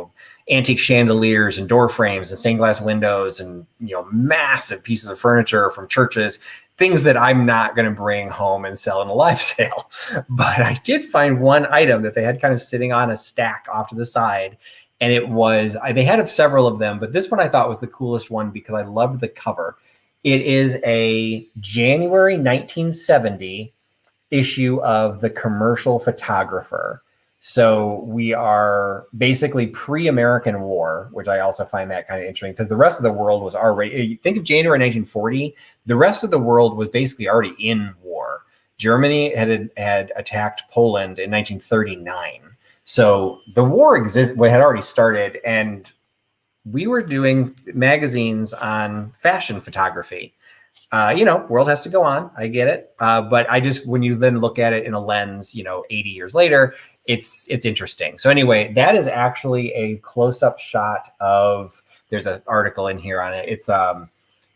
S1: antique chandeliers and door frames and stained glass windows and, massive pieces of furniture from churches, things that I'm not going to bring home and sell in a live sale. But I did find one item that they had kind of sitting on a stack off to the side. And they had several of them, but this one I thought was the coolest one because I loved the cover. It is a January 1970 issue of the Commercial Photographer. So we are basically pre-American War, which I also find that kind of interesting because the rest of the world was already, think of January 1940, the rest of the world was basically already in war. Germany had attacked Poland in 1939. So the war had already started, and we were doing magazines on fashion photography. World has to go on. I get it. But when you then look at it in a lens, 80 years later, it's interesting. So anyway, that is actually a close-up shot there's an article in here on it.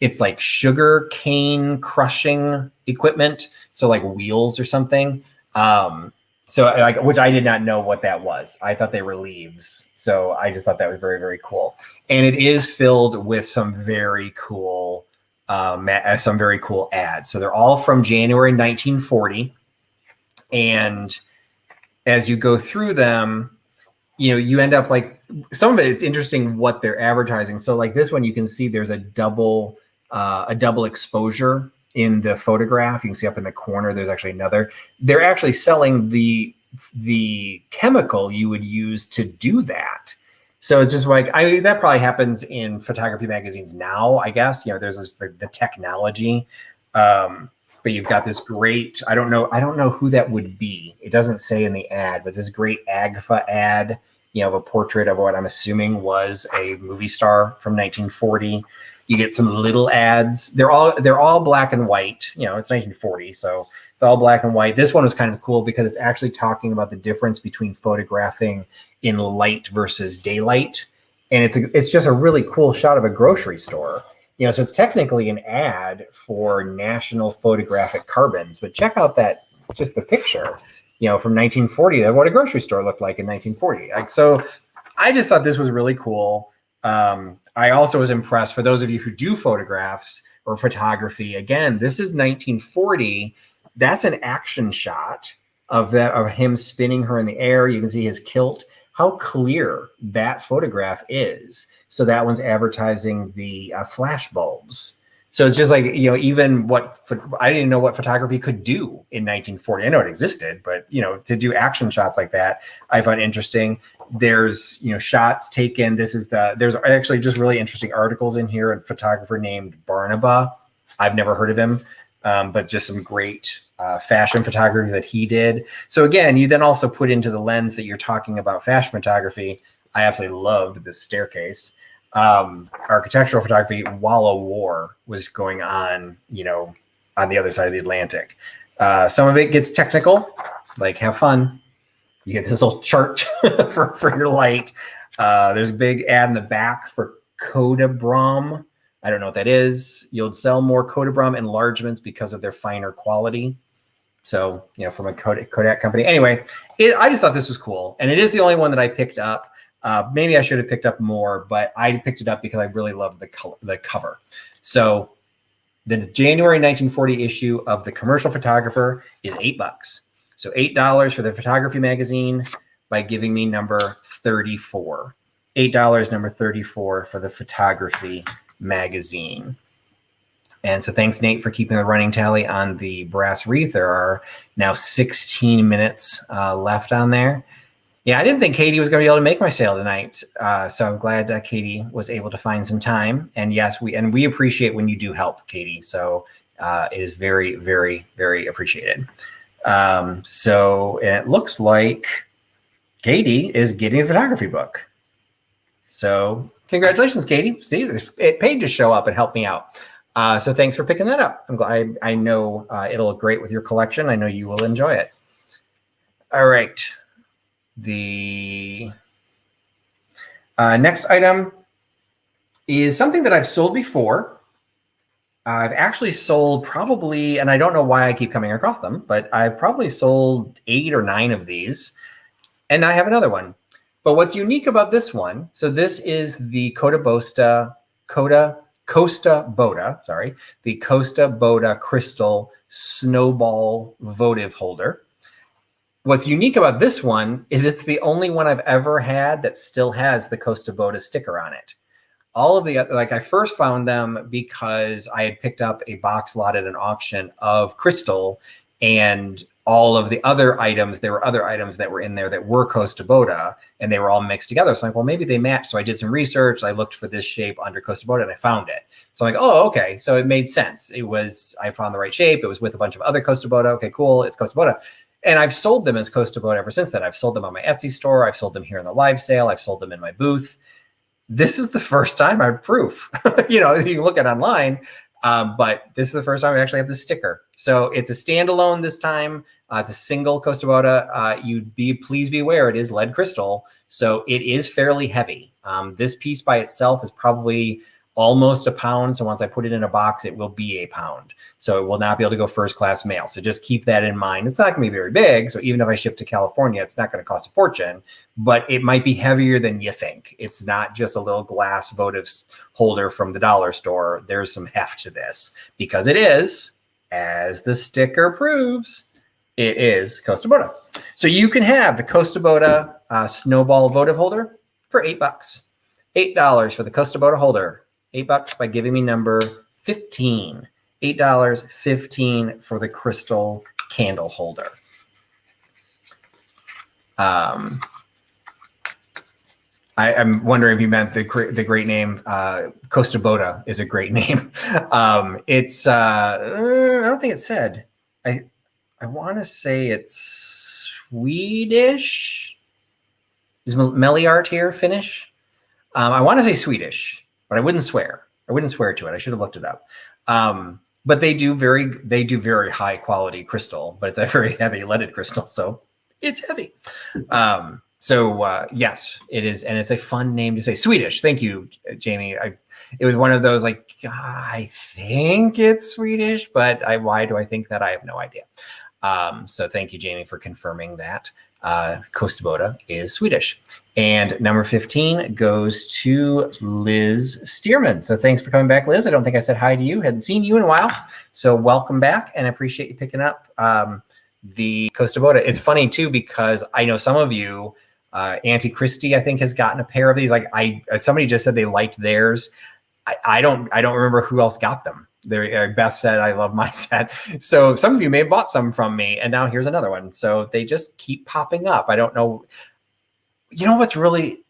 S1: It's like sugar cane crushing equipment. So like wheels or something. Which I did not know what that was. I thought they were leaves. So I just thought that was very, very cool. And it is filled with some very cool ads. So they're all from January 1940. And as you go through them, you end up like, some of it's interesting what they're advertising. So like this one, you can see there's a double exposure in the photograph. You can see up in the corner, there's actually another. They're actually selling the chemical you would use to do that. So it's just like, that probably happens in photography magazines now, I guess. There's the technology. But you've got this great, I don't know who that would be. It doesn't say in the ad, but this great AGFA ad, of a portrait of what I'm assuming was a movie star from 1940. You get some little ads. They're all black and white. It's 1940, so it's all black and white. This one was kind of cool because it's actually talking about the difference between photographing in light versus daylight. And it's just a really cool shot of a grocery store. So it's technically an ad for National Photographic Carbons, but check out just the picture, from 1940, of what a grocery store looked like in 1940. So I just thought this was really cool. I also was impressed, for those of you who do photographs or photography, again, this is 1940. That's an action shot of him spinning her in the air. You can see his kilt. how clear that photograph is. So that one's advertising the flash bulbs. So it's just like, you know, even I didn't know what photography could do in 1940. I know it existed, but, you know, to do action shots like that, I find interesting. There's, you know, shots taken. There's actually just really interesting articles in here. A photographer named Barnaba. I've never heard of him, but just some great fashion photography that he did. So again, you then also put into the lens that you're talking about fashion photography. I absolutely loved this staircase. Architectural photography while a war was going on, you know, on the other side of the Atlantic. Some of it gets technical, like have fun. You get this little chart for your light. There's a big ad in the back for Codabrom. I don't know what that is. You'll sell more Codabrom enlargements because of their finer quality. So, you know, from a Kodak company. Anyway, I just thought this was cool. And it is the only one that I picked up. Maybe I should have picked up more, but I picked it up because I really loved the cover. So the January 1940 issue of the Commercial Photographer is $8. So $8 for the photography magazine by giving me number 34. $8, number 34 for the photography magazine. And so thanks, Nate, for keeping the running tally on the brass wreath. There are now 16 minutes left on there. Yeah, I didn't think Katie was going to be able to make my sale tonight. So I'm glad Katie was able to find some time. And yes, we appreciate when you do help, Katie. So it is very, very, very appreciated. So and it looks like Katie is getting a photography book. So congratulations, Katie. See, it paid to show up and help me out. So thanks for picking that up. I'm glad. I know it'll look great with your collection. I know you will enjoy it. All right. The next item is something that I've sold before. I've actually sold probably, and I don't know why I keep coming across them, but I've probably sold 8 or 9 of these. And I have another one. But what's unique about this one, so this is the Costa Boda Crystal Snowball votive holder. What's unique about this one is it's the only one I've ever had that still has the Costa Boda sticker on it. All of the other, like I first found them because I had picked up a box lot at an auction of crystal, and all of the other items, there were other items that were in there that were Costa Boda, and they were all mixed together. So I'm like, well, maybe they match. So I did some research. I looked for this shape under Costa Boda and I found it. So I'm like, oh, okay. So it made sense. I found the right shape. It was with a bunch of other Costa Boda. Okay, cool. It's Costa Boda. And I've sold them as Costa Boda ever since then. I've sold them on my Etsy store. I've sold them here in the live sale. I've sold them in my booth. This is the first time I have proof. You know, you can look at it online, but this is the first time I actually have the sticker. So it's a standalone this time. It's a single Costa Boda. Please be aware it is lead crystal, so it is fairly heavy. This piece by itself is probably almost a pound. So once I put it in a box, it will be a pound. So it will not be able to go first class mail. So just keep that in mind. It's not going to be very big. So even if I ship to California, it's not going to cost a fortune, but it might be heavier than you think. It's not just a little glass votive holder from the dollar store. There's some heft to this because it is, as the sticker proves, it is Costa Boda. So you can have the Costa Boda snowball votive holder for $8. $8 for the Costa Boda holder. $8 by giving me number 15. $8, 15 for the crystal candle holder. I'm wondering if you meant the great name. Costa Boda is a great name. I don't think it said. I want to say it's Swedish. Is Meliart here Finnish? I want to say Swedish. But I wouldn't swear. I wouldn't swear to it. I should have looked it up. But they do very high quality crystal, but it's a very heavy leaded crystal, so it's heavy. Yes, it is, and it's a fun name to say. Swedish. Thank you, Jamie. It was one of those like I think it's Swedish, but why do I think that? I have no idea. So thank you, Jamie, for confirming that. Costa Boda is Swedish. And number 15 goes to Liz Stearman. So thanks for coming back, Liz. I don't think I said hi to you. Hadn't seen you in a while. So welcome back, and I appreciate you picking up the Costa Boda. It's funny, too, because I know some of you Auntie Christie, I think, has gotten a pair of these. Like somebody just said they liked theirs. I don't remember who else got them. Beth said, I love my set. So some of you may have bought some from me, and now here's another one. So they just keep popping up. I don't know. You know what's really,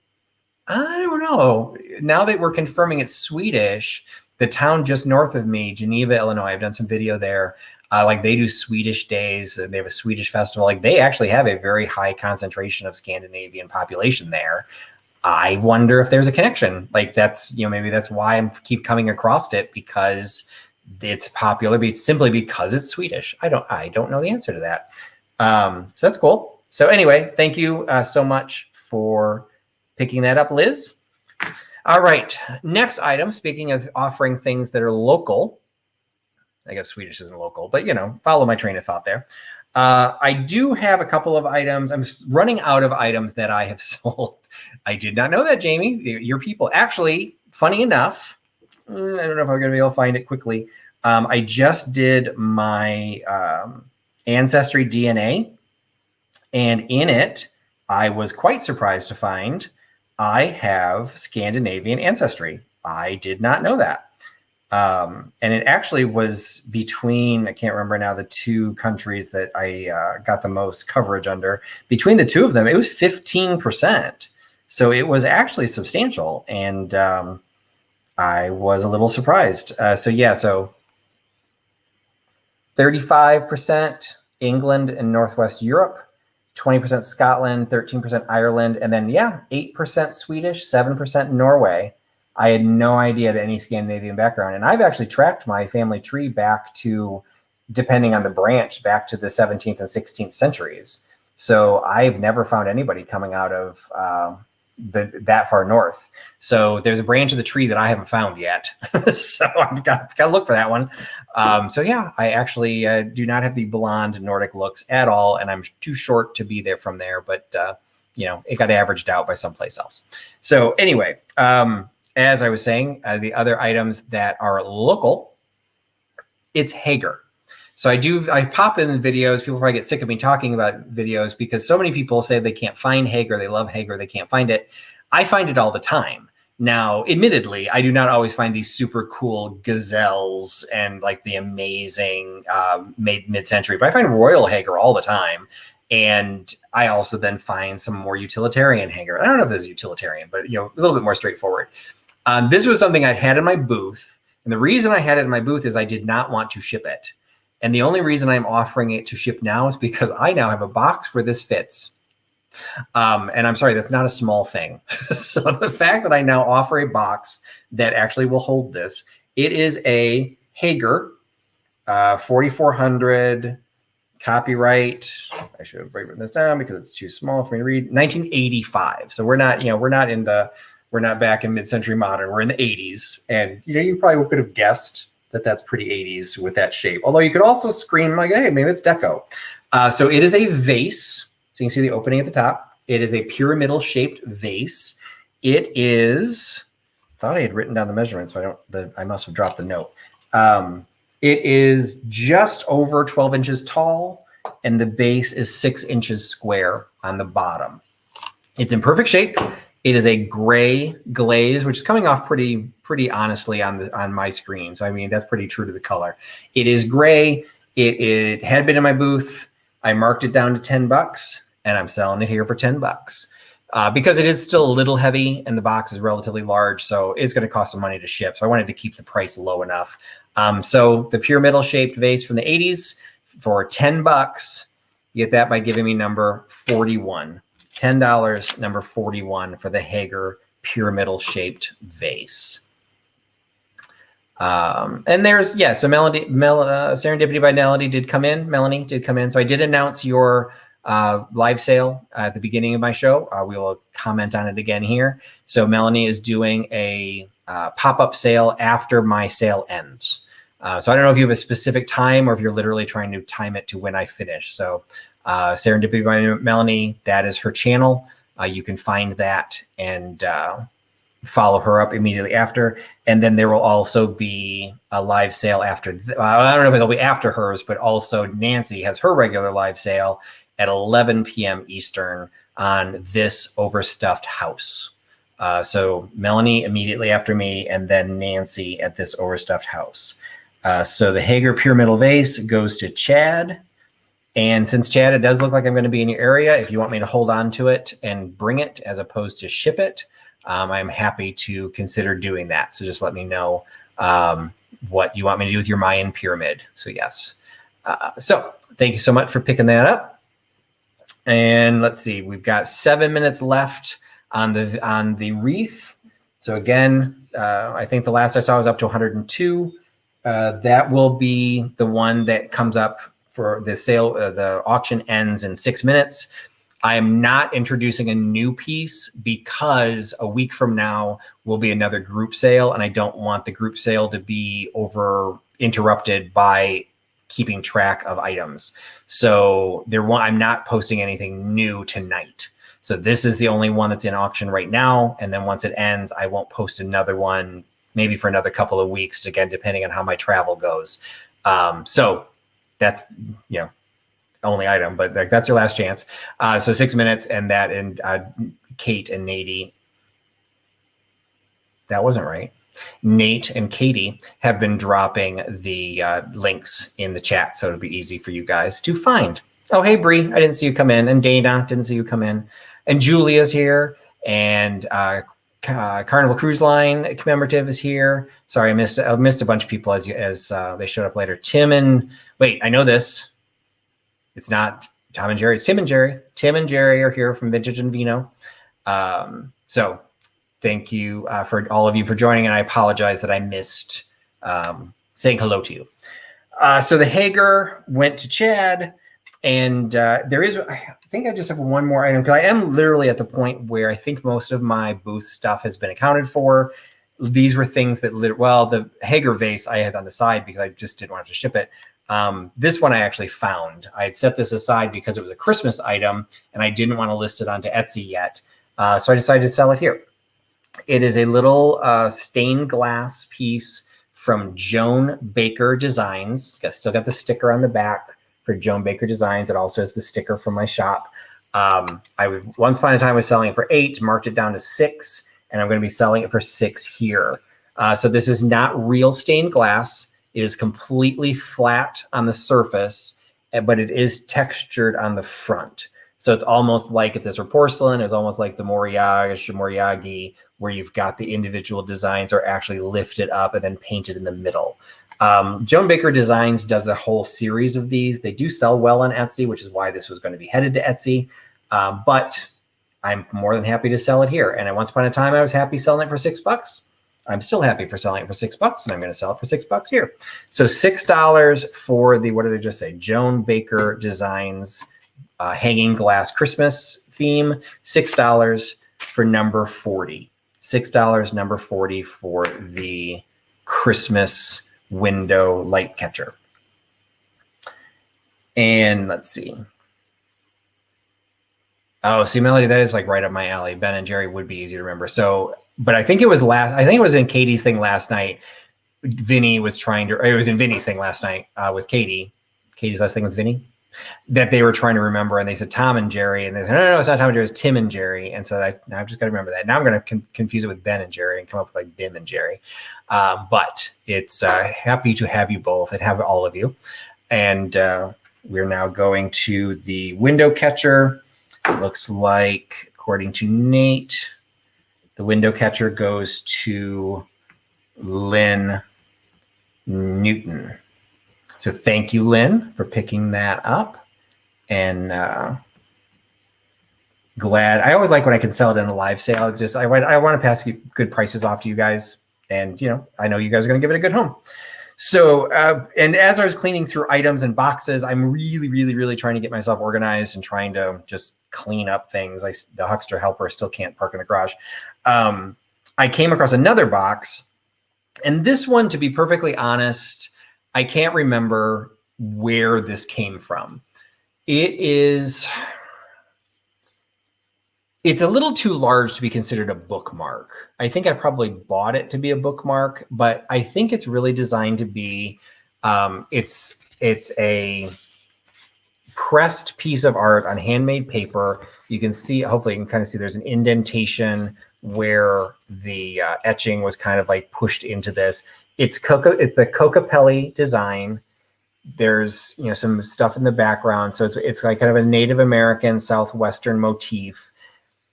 S1: I don't know. Now that we're confirming it's Swedish, the town just north of me, Geneva, Illinois, I've done some video there. Like they do Swedish days, and they have a Swedish festival. Like they actually have a very high concentration of Scandinavian population there. I wonder if there's a connection. Like that's, maybe that's why I keep coming across it, because it's popular, but simply because it's Swedish. I don't know the answer to that. So that's cool. So anyway, thank you so much for picking that up, Liz. All right, next item, speaking of offering things that are local, I guess Swedish isn't local, but follow my train of thought there. I do have a couple of items. I'm running out of items that I have sold. I did not know that, Jamie. Your people. Actually, funny enough, I don't know if I'm going to be able to find it quickly. I just did my Ancestry DNA, and in it, I was quite surprised to find I have Scandinavian ancestry. I did not know that. And it actually was between, I can't remember now, the two countries that I got the most coverage under. Between the two of them, it was 15%. So it was actually substantial. And I was a little surprised. So 35% England and Northwest Europe, 20% Scotland, 13% Ireland, and then 8% Swedish, 7% Norway. I had no idea to any Scandinavian background. And I've actually tracked my family tree back to, depending on the branch, back to the 17th and 16th centuries. So I've never found anybody coming out of that far north. So there's a branch of the tree that I haven't found yet. So I've got to look for that one. I actually do not have the blonde Nordic looks at all. And I'm too short to be there from there. But, it got averaged out by someplace else. So anyway, as I was saying, the other items that are local, it's Hager. So I pop in videos. People probably get sick of me talking about videos because so many people say they can't find Hager. They love Hager. They can't find it. I find it all the time. Now, admittedly, I do not always find these super cool gazelles and like the amazing mid-century, but I find Royal Hager all the time. And I also then find some more utilitarian Hager. I don't know if this is utilitarian, but a little bit more straightforward. This was something I had in my booth. And the reason I had it in my booth is I did not want to ship it. And the only reason I'm offering it to ship now is because I now have a box where this fits. And I'm sorry, that's not a small thing. So the fact that I now offer a box that actually will hold this, it is a Hager 4400 copyright. I should have written this down because it's too small for me to read. 1985. So we're not back in mid-century modern. We're in the 80s. And you probably could have guessed that that's pretty 80s with that shape. Although you could also scream like, hey, maybe it's deco. So it is a vase. So you can see the opening at the top. It is a pyramidal shaped vase. It is, I thought I had written down the measurements, but I must have dropped the note. It is just over 12 inches tall, and the base is 6 inches square on the bottom. It's in perfect shape. It is a gray glaze, which is coming off pretty honestly on my screen. So I mean, that's pretty true to the color. It is gray. It had been in my booth. I marked it down to $10, and I'm selling it here for $10 because it is still a little heavy, and the box is relatively large, so it's going to cost some money to ship. So I wanted to keep the price low enough. So the pyramidal shaped vase from the 80s for $10. You get that by giving me number 41. $10, number 41 for the Hager pyramidal shaped vase. And there's, so Serendipity by Melanie did come in. So I did announce your live sale at the beginning of my show. We will comment on it again here. So Melanie is doing a pop-up sale after my sale ends. So I don't know if you have a specific time or if you're literally trying to time it to when I finish. So Serendipity by Melanie, that is her channel. You can find that and follow her up immediately after. And then there will also be a live sale after. I don't know if it'll be after hers, but also Nancy has her regular live sale at 11 p.m. Eastern on this overstuffed house. So Melanie immediately after me, and then Nancy at this overstuffed house. So the Hager pyramidal vase goes to Chad. And since Chad, it does look like I'm going to be in your area. If you want me to hold on to it and bring it as opposed to ship it, I'm happy to consider doing that. So just let me know what you want me to do with your Mayan pyramid. So yes. So thank you so much for picking that up. And let's see, we've got 7 minutes left on the wreath. So again, I think the last I saw was up to 102. That will be the one that comes up for the sale. The auction ends in 6 minutes. I am not introducing a new piece because a week from now will be another group sale, and I don't want the group sale to be interrupted by keeping track of items. So I'm not posting anything new tonight. So this is the only one that's in auction right now, and then once it ends, I won't post another one maybe for another couple of weeks, again, depending on how my travel goes. So that's, only item, but that's your last chance. So 6 minutes, and that, and Kate and Nady, that wasn't right. Nate and Katie have been dropping the links in the chat, so it'll be easy for you guys to find. Oh, hey, Bree, I didn't see you come in, and Dana, didn't see you come in, and Julia's here, and Carnival Cruise Line commemorative is here. Sorry, I missed a bunch of people as they showed up later. Tim and wait, I know this. It's not Tom and Jerry. It's Tim and Jerry. Tim and Jerry are here from Vintage and Vino. So thank you for all of you for joining, and I apologize that I missed saying hello to you. So the Hager went to Chad, and I think I just have one more item, because I am literally at the point where I think most of my booth stuff has been accounted for. These were things that, the Hager vase I had on the side because I just didn't want to ship it. This one I actually found. I had set this aside because it was a Christmas item, and I didn't want to list it onto Etsy yet. So I decided to sell it here. It is a little stained glass piece from Joan Baker Designs. It's still got the sticker on the back for Joan Baker Designs. It also has the sticker from my shop. Once upon a time I was selling it for $8, marked it down to $6, and I'm going to be selling it for $6 here. So this is not real stained glass. It is completely flat on the surface, but it is textured on the front. So it's almost like if this were porcelain, it's almost like the Moriagi, where you've got the individual designs are actually lifted up and then painted in the middle. Joan Baker Designs does a whole series of these. They do sell well on Etsy, which is why this was going to be headed to Etsy. But I'm more than happy to sell it here. And once upon a time, I was happy selling it for $6. I'm still happy for selling it for $6, and I'm going to sell it for $6 here. So $6 for the, what did I just say? Joan Baker Designs hanging glass Christmas theme. $6 for number 40. $6 number 40 for the Christmas window light catcher. And let's see. Oh, see, Melody, that is like right up my alley. Ben and Jerry would be easy to remember. So, but I think it was in Katie's thing last night. Vinny was it was in Vinny's thing last night with Katie. Katie's last thing with Vinny, that they were trying to remember, and they said Tom and Jerry, and they said, no, it's not Tom and Jerry, it's Tim and Jerry. And so I've just got to remember that. Now I'm going to confuse it with Ben and Jerry and come up with like Bim and Jerry. But it's happy to have you both and have all of you. And we're now going to the window catcher. It looks like, according to Nate, the window catcher goes to Lynne Newton. So thank you, Lynn, for picking that up. And glad. I always like when I can sell it in a live sale. I want to pass good prices off to you guys. And, I know you guys are going to give it a good home. So, and as I was cleaning through items and boxes, I'm really, really, really trying to get myself organized and trying to just clean up things. The Huckster helper still can't park in the garage. I came across another box, and this one, to be perfectly honest, I can't remember where this came from. It's a little too large to be considered a bookmark. I think I probably bought it to be a bookmark, but I think it's really designed to be, it's a pressed piece of art on handmade paper. You can see, hopefully you can kind of see there's an indentation where the etching was kind of like pushed into this. It's the Kokopelli design. There's, you know, some stuff in the background. So it's like kind of a Native American Southwestern motif.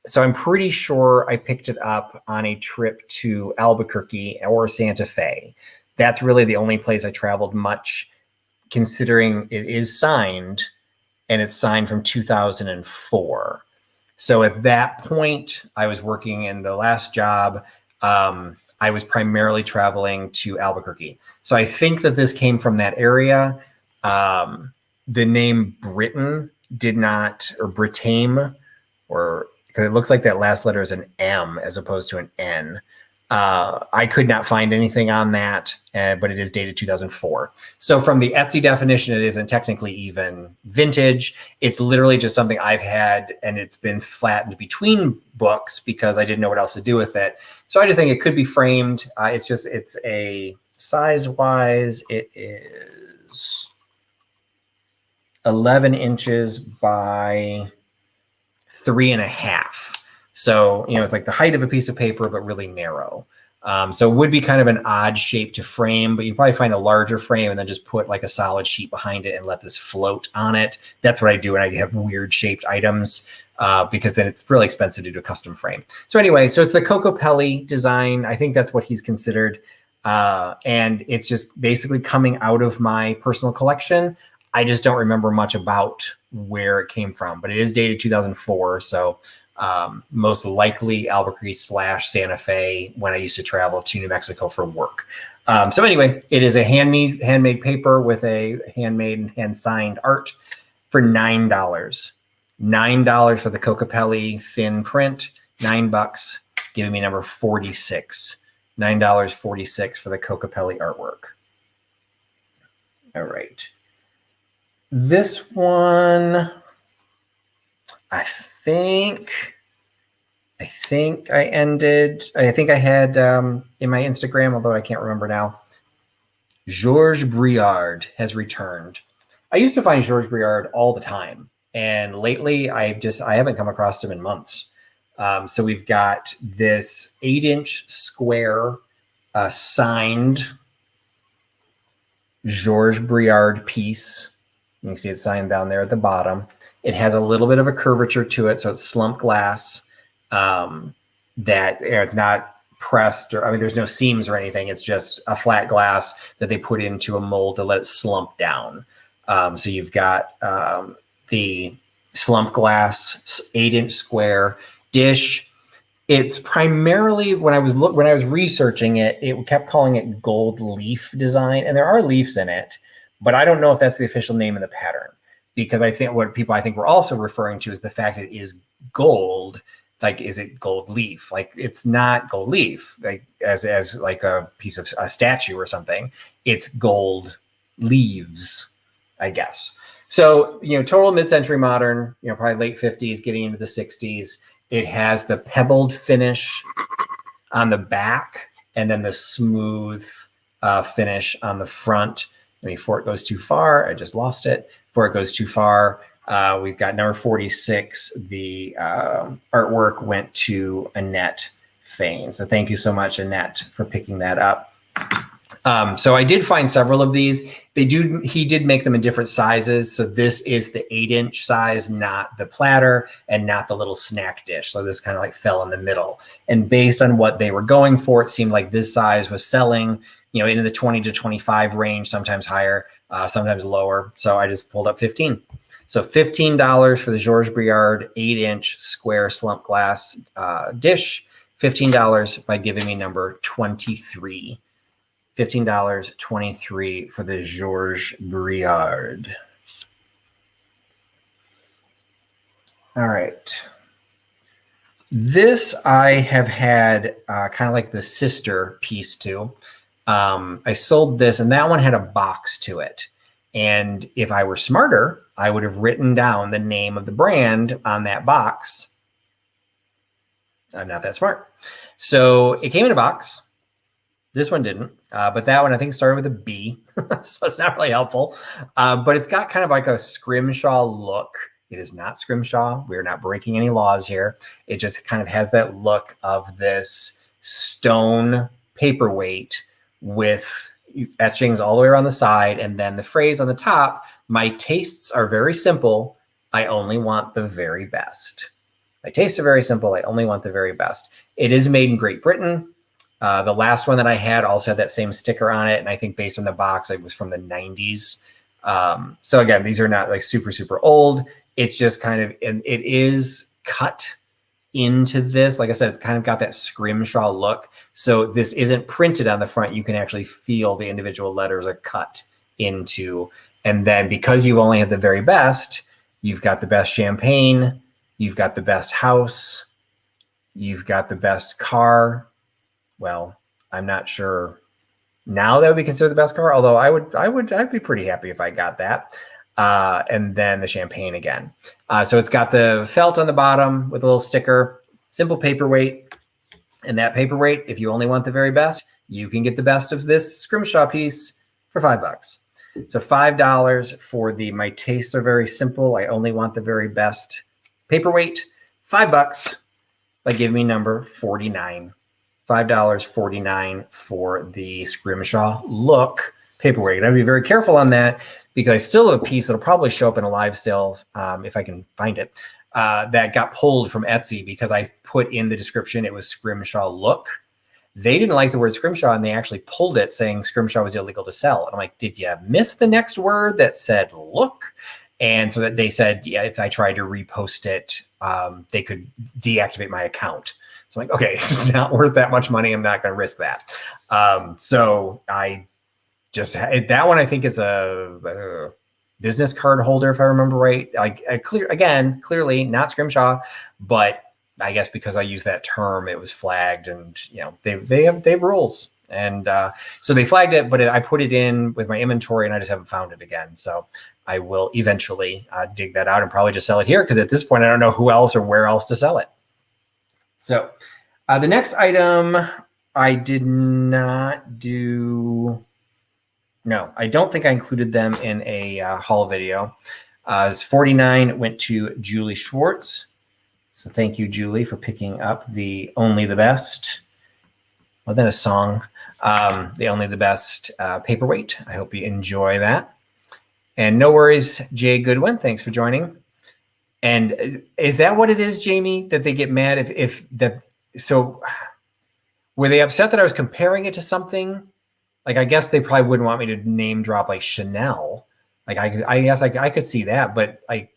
S1: So I'm pretty sure I picked it up on a trip to Albuquerque or Santa Fe. That's really the only place I traveled much, considering it is signed, and it's signed from 2004. So at that point, I was working in the last job. I was primarily traveling to Albuquerque. So I think that this came from that area. The name Britain did not, or Britame, or because it looks like that last letter is an M as opposed to an N. I could not find anything on that, but it is dated 2004. So from the Etsy definition, it isn't technically even vintage. It's literally just something I've had, and it's been flattened between books because I didn't know what else to do with it. So I just think it could be framed. It's a size-wise, it is 11 inches by 3.5. So, you know, it's like the height of a piece of paper, but really narrow. So it would be kind of an odd shape to frame, but you probably find a larger frame and then just put like a solid sheet behind it and let this float on it. That's what I do when I have weird shaped items, because then it's really expensive to do a custom frame. So anyway, so it's the Kokopelli design. I think that's what he's considered. And it's just basically coming out of my personal collection. I just don't remember much about where it came from, but it is dated 2004. So most likely Albuquerque / Santa Fe when I used to travel to New Mexico for work. So anyway, it is a handmade paper with a handmade and hand-signed art for $9. $9 for the Kokopelli thin print, $9, giving me number 46. $9.46 for the Kokopelli artwork. All right. This one, I think I had in my Instagram, although I can't remember now, Georges Briard has returned. I used to find Georges Briard all the time, and lately I haven't come across him in months. So we've got this 8-inch square signed Georges Briard piece. You can see it signed down there at the bottom. It has a little bit of a curvature to it, so it's slump glass. That, you know, it's not pressed, or I mean, there's no seams or anything. It's just a flat glass that they put into a mold to let it slump down. So you've got the slump glass 8-inch square dish. It's primarily, when I was researching it, it kept calling it gold leaf design, and there are leaves in it, but I don't know if that's the official name of the pattern, because I think what people were also referring to is the fact it is gold. Like, is it gold leaf? Like, it's not gold leaf, like as like a piece of a statue or something. It's gold leaves, I guess. So, you know, total mid-century modern, you know, probably late 50s, getting into the 60s. It has the pebbled finish on the back, and then the smooth finish on the front. Before it goes too far, I just lost it. Before it goes too far, we've got number 46. The artwork went to Annette Fain. So thank you so much, Annette, for picking that up. So I did find several of these. He did make them in different sizes. So this is the 8-inch size, not the platter and not the little snack dish. So this kind of like fell in the middle. And based on what they were going for, it seemed like this size was selling, you know, into the 20 to 25 range, sometimes higher, sometimes lower. So I just pulled up 15. So $15 for the Georges Briard 8-inch square slump glass dish. $15 by giving me number 23. $15.23 for the Georges Briard. All right. This I have had kind of like the sister piece to. I sold this, and that one had a box to it. And if I were smarter, I would have written down the name of the brand on that box. I'm not that smart. So it came in a box. This one didn't, but that one I think started with a B, so it's not really helpful. But it's got kind of like a scrimshaw look. It is not scrimshaw. We're not breaking any laws here. It just kind of has that look of this stone paperweight with etchings all the way around the side, and then the phrase on the top, "My tastes are very simple. I only want the very best." My tastes are very simple. I only want the very best. It is made in Great Britain. The last one that I had also had that same sticker on it. And I think based on the box, it was from the 90s. So again, these are not like super, super old. It's just kind of, and it is cut into this. Like I said, it's kind of got that scrimshaw look. So this isn't printed on the front. You can actually feel the individual letters are cut into. And then because you've only had the very best, you've got the best champagne, you've got the best house, you've got the best car. Well, I'm not sure now that would be considered the best car, although I'd be pretty happy if I got that. And then the champagne again. So it's got the felt on the bottom with a little sticker, simple paperweight. And that paperweight, if you only want the very best, you can get the best of this scrimshaw piece for $5. So $5 for the My Tastes Are Very Simple, I Only Want the Very Best paperweight. $5 by Give Me Number 49. $5.49 for the scrimshaw look paperweight. And I'd be very careful on that because I still have a piece that'll probably show up in a live sales if I can find it, that got pulled from Etsy because I put in the description it was scrimshaw look. They didn't like the word scrimshaw and they actually pulled it saying scrimshaw was illegal to sell. And I'm like, did you miss the next word that said look? And so that they said, yeah, if I tried to repost it, they could deactivate my account. So I'm like, okay, it's not worth that much money. I'm not going to risk that. So I just, that one I think is a business card holder, if I remember right. Like clearly not scrimshaw, but I guess because I use that term, it was flagged, and you know they have rules, and so they flagged it. But I put it in with my inventory, and I just haven't found it again. So I will eventually dig that out and probably just sell it here because at this point I don't know who else or where else to sell it. So the next item I did not do. No, I don't think I included them in a haul video. 49 went to Julie Schwartz. So thank you, Julie, for picking up the Only the Best. Well, then a song, the Only the Best paperweight. I hope you enjoy that. And no worries, Jay Goodwin. Thanks for joining. And is that what it is, Jamie, that they get mad if that? So were they upset that I was comparing it to something? Like, I guess they probably wouldn't want me to name drop like Chanel. Like, I guess I could see that, but I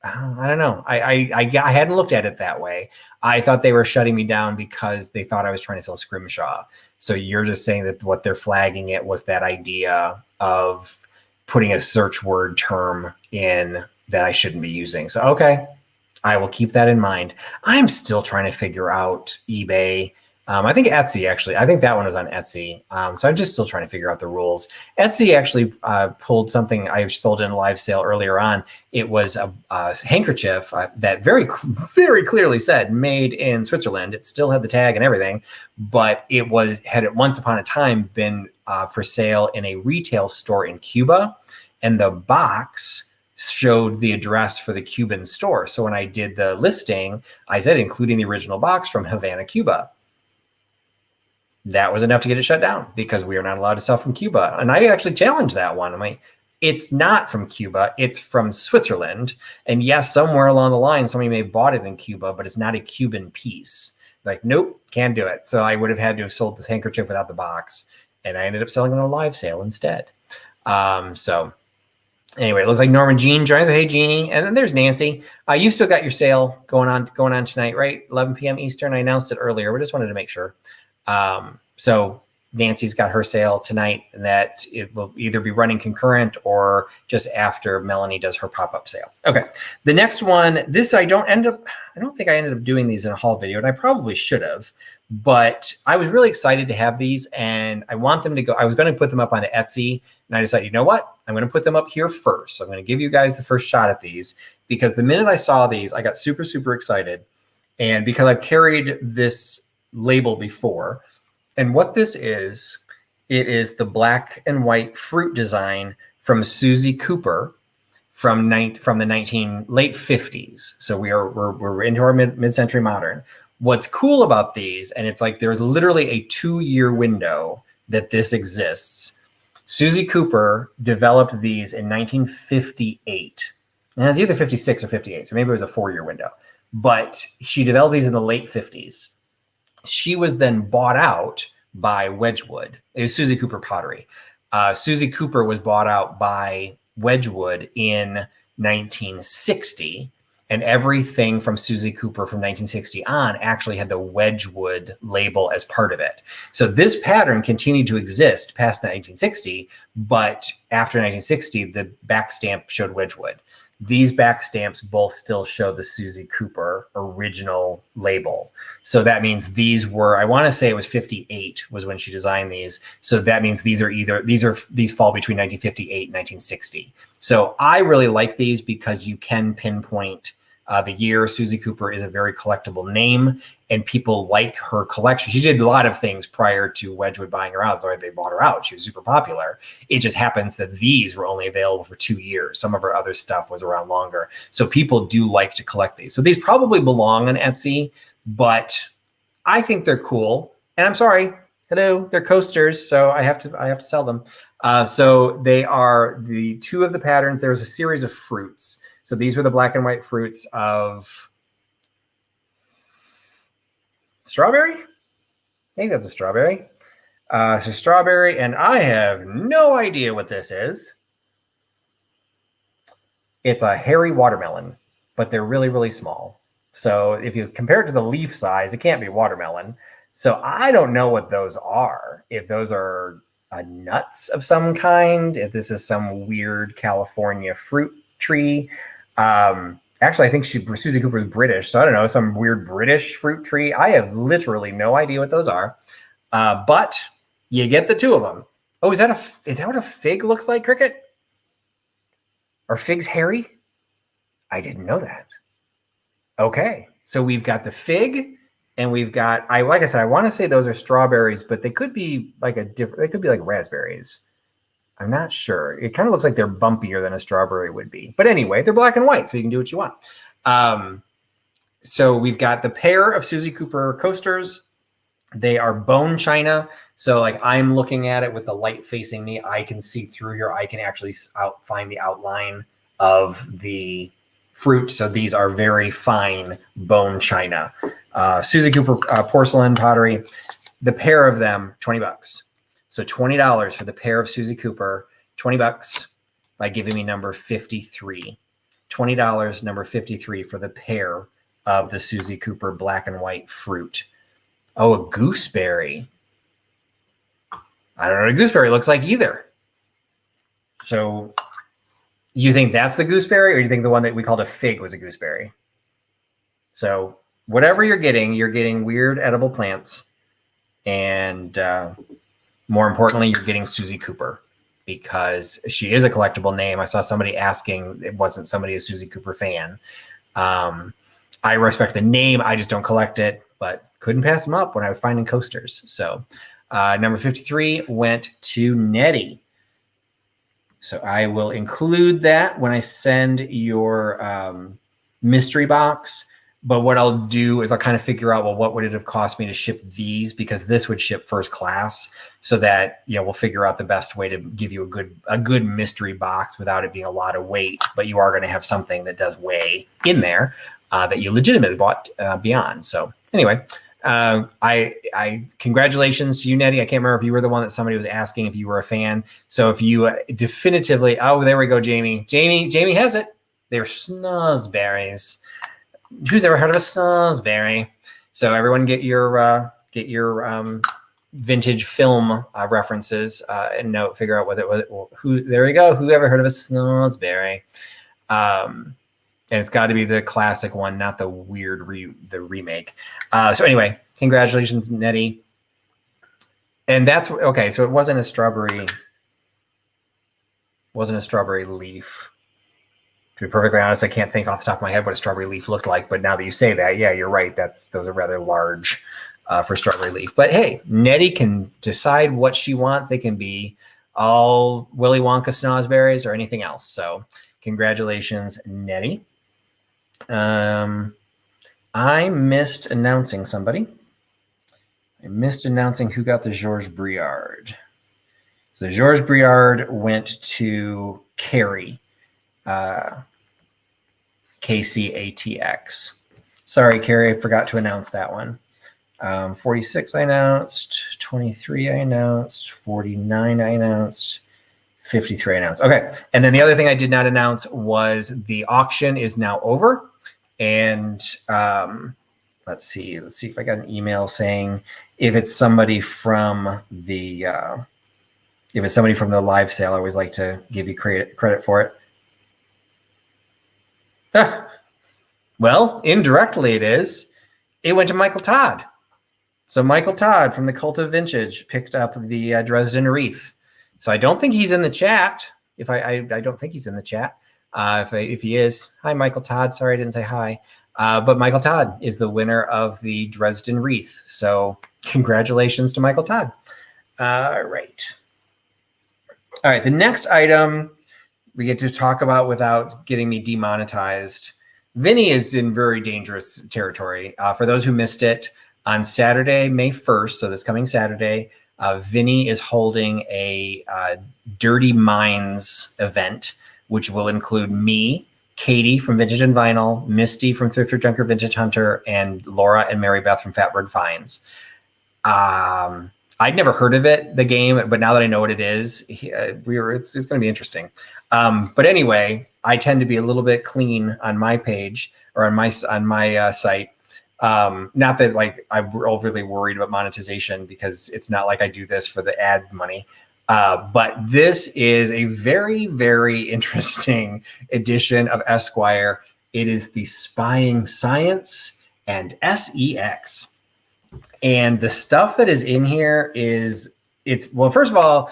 S1: don't know. I hadn't looked at it that way. I thought they were shutting me down because they thought I was trying to sell scrimshaw. So you're just saying that what they're flagging it was that idea of putting a search word term in that I shouldn't be using. So, okay, I will keep that in mind. I'm still trying to figure out eBay. I think Etsy, actually. I think that one was on Etsy. So I'm just still trying to figure out the rules. Etsy actually pulled something I sold in a live sale earlier on. It was a handkerchief that very, very clearly said made in Switzerland. It still had the tag and everything, but it had at once upon a time been for sale in a retail store in Cuba. And the box showed the address for the Cuban store. So when I did the listing, I said, including the original box from Havana, Cuba. That was enough to get it shut down because we are not allowed to sell from Cuba. And I actually challenged that one. I'm like, it's not from Cuba. It's from Switzerland. And yes, somewhere along the line, somebody may have bought it in Cuba, but it's not a Cuban piece. Like, nope, can't do it. So I would have had to have sold this handkerchief without the box. And I ended up selling it on a live sale instead. So anyway, it looks like Norman Jean joins. Hey, Jeannie. And then there's Nancy. You've still got your sale going on tonight, right? 11 p.m. Eastern. I announced it earlier. We just wanted to make sure. So Nancy's got her sale tonight, and that it will either be running concurrent or just after Melanie does her pop-up sale. Okay. The next one, this I don't think I ended up doing these in a haul video, and I probably should have, but I was really excited to have these and I want them to go. I was going to put them up on Etsy, and I decided, you know what? I'm going to put them up here first. So I'm going to give you guys the first shot at these because the minute I saw these, I got super, super excited. And because I've carried this label before, And what this is, it is the black and white fruit design from Susie Cooper from the late 50s. So we're into our mid-century modern. What's cool about these, and it's like there's literally a 2-year window that this exists. Susie Cooper developed these in 1958. And it was either 56 or 58, so maybe it was a 4-year window. But she developed these in the late 50s. She was then bought out by Wedgwood. It was Susie Cooper Pottery. Susie Cooper was bought out by Wedgwood in 1960, and everything from Susie Cooper from 1960 on actually had the Wedgwood label as part of it. So this pattern continued to exist past 1960, but after 1960, the back stamp showed Wedgwood. These back stamps both still show the Susie Cooper original label. So that means these were, I want to say it was 58 was when she designed these. So that means these fall between 1958 and 1960. So I really like these because you can pinpoint the year. Susie Cooper is a very collectible name, and people like her collection. She did a lot of things prior to Wedgwood buying her out. Sorry, they bought her out. She was super popular. It just happens that these were only available for 2 years. Some of her other stuff was around longer. So people do like to collect these. So these probably belong on Etsy, but I think they're cool. And I'm sorry, hello, they're coasters, so I have to sell them. So they are the two of the patterns. There's a series of fruits. So these were the black and white fruits of strawberry. I think that's a strawberry. So strawberry, and I have no idea what this is. It's a hairy watermelon, but they're really, really small. So if you compare it to the leaf size, it can't be watermelon. So I don't know what those are. If those are nuts of some kind, if this is some weird California fruit tree. Actually, I think Susie Cooper is British, so I don't know, some weird British fruit tree. I have literally no idea what those are, but you get the two of them. Oh, is that what a fig looks like, Cricket? Are figs hairy? I didn't know that. Okay, so we've got the fig, and we've got, like I said, I want to say those are strawberries, but they could be like they could be like raspberries. I'm not sure. It kind of looks like they're bumpier than a strawberry would be. But anyway, they're black and white, so you can do what you want. So we've got the pair of Susie Cooper coasters. They are bone china. So like I'm looking at it with the light facing me, I can see through here. I can actually find the outline of the fruit. So these are very fine bone china. Susie Cooper porcelain pottery. The pair of them, $20. So $20 for the pair of Susie Cooper, $20 by giving me number 53. $20, number 53 for the pair of the Susie Cooper black and white fruit. Oh, a gooseberry. I don't know what a gooseberry looks like either. So you think that's the gooseberry, or you think the one that we called a fig was a gooseberry? So whatever you're getting weird edible plants, and more importantly, you're getting Susie Cooper because she is a collectible name. I saw somebody asking, it wasn't somebody a Susie Cooper fan. I respect the name. I just don't collect it, but couldn't pass them up when I was finding coasters. So number 53 went to Nettie. So I will include that when I send your mystery box. But what I'll do is I'll kind of figure out, well, what would it have cost me to ship these? Because this would ship first class, so that, you know, we'll figure out the best way to give you a good mystery box without it being a lot of weight. But you are going to have something that does weigh in there that you legitimately bought beyond. So anyway, I congratulations to you, Nettie. I can't remember if you were the one that somebody was asking if you were a fan. So if you definitively, oh, there we go, Jamie. Jamie has it. They're snozzberries. Who's ever heard of a snozzberry? So everyone get your vintage film references and figure out what it was. Who? There we go. Who ever heard of a snozzberry? And it's got to be the classic one, not the weird the remake. So anyway, congratulations, Nettie. And that's okay. So it wasn't a strawberry. Wasn't a strawberry leaf. To be perfectly honest, I can't think off the top of my head what a strawberry leaf looked like. But now that you say that, yeah, you're right. Those are rather large. for Strawberry Leaf. But hey, Nettie can decide what she wants. They can be all Willy Wonka snozberries or anything else. So congratulations, Nettie. I missed announcing somebody. I missed announcing who got the Georges Briard. So Georges Briard went to Carrie, KCATX. Sorry, Carrie, I forgot to announce that one. 46 I announced, 23 I announced, 49 I announced, 53 I announced. Okay, and then the other thing I did not announce was the auction is now over. And let's see if I got an email saying if it's somebody from the live sale. I always like to give you credit for it. Well, indirectly it is. It went to Michael Todd. So Michael Todd from the Cult of Vintage picked up the Dresden wreath. So I don't think he's in the chat. I don't think he's in the chat. If he is, hi Michael Todd. Sorry I didn't say hi. But Michael Todd is the winner of the Dresden wreath. So congratulations to Michael Todd. All right. The next item we get to talk about without getting me demonetized. Vinny is in very dangerous territory. For those who missed it, on Saturday, May 1st, so this coming Saturday, Vinny is holding a Dirty Minds event, which will include me, Katie from Vintage and Vinyl, Misty from Thrifter Junker Vintage Hunter, and Laura and Mary Beth from Fatbird Finds. I'd never heard of it, the game, but now that I know what it is, it's going to be interesting. But anyway, I tend to be a little bit clean on my page or on my site. Not that like I'm overly worried about monetization, because it's not like I do this for the ad money. But this is a very, very interesting edition of Esquire. It is the Spying Science and SEX. And the stuff that is in here well, first of all,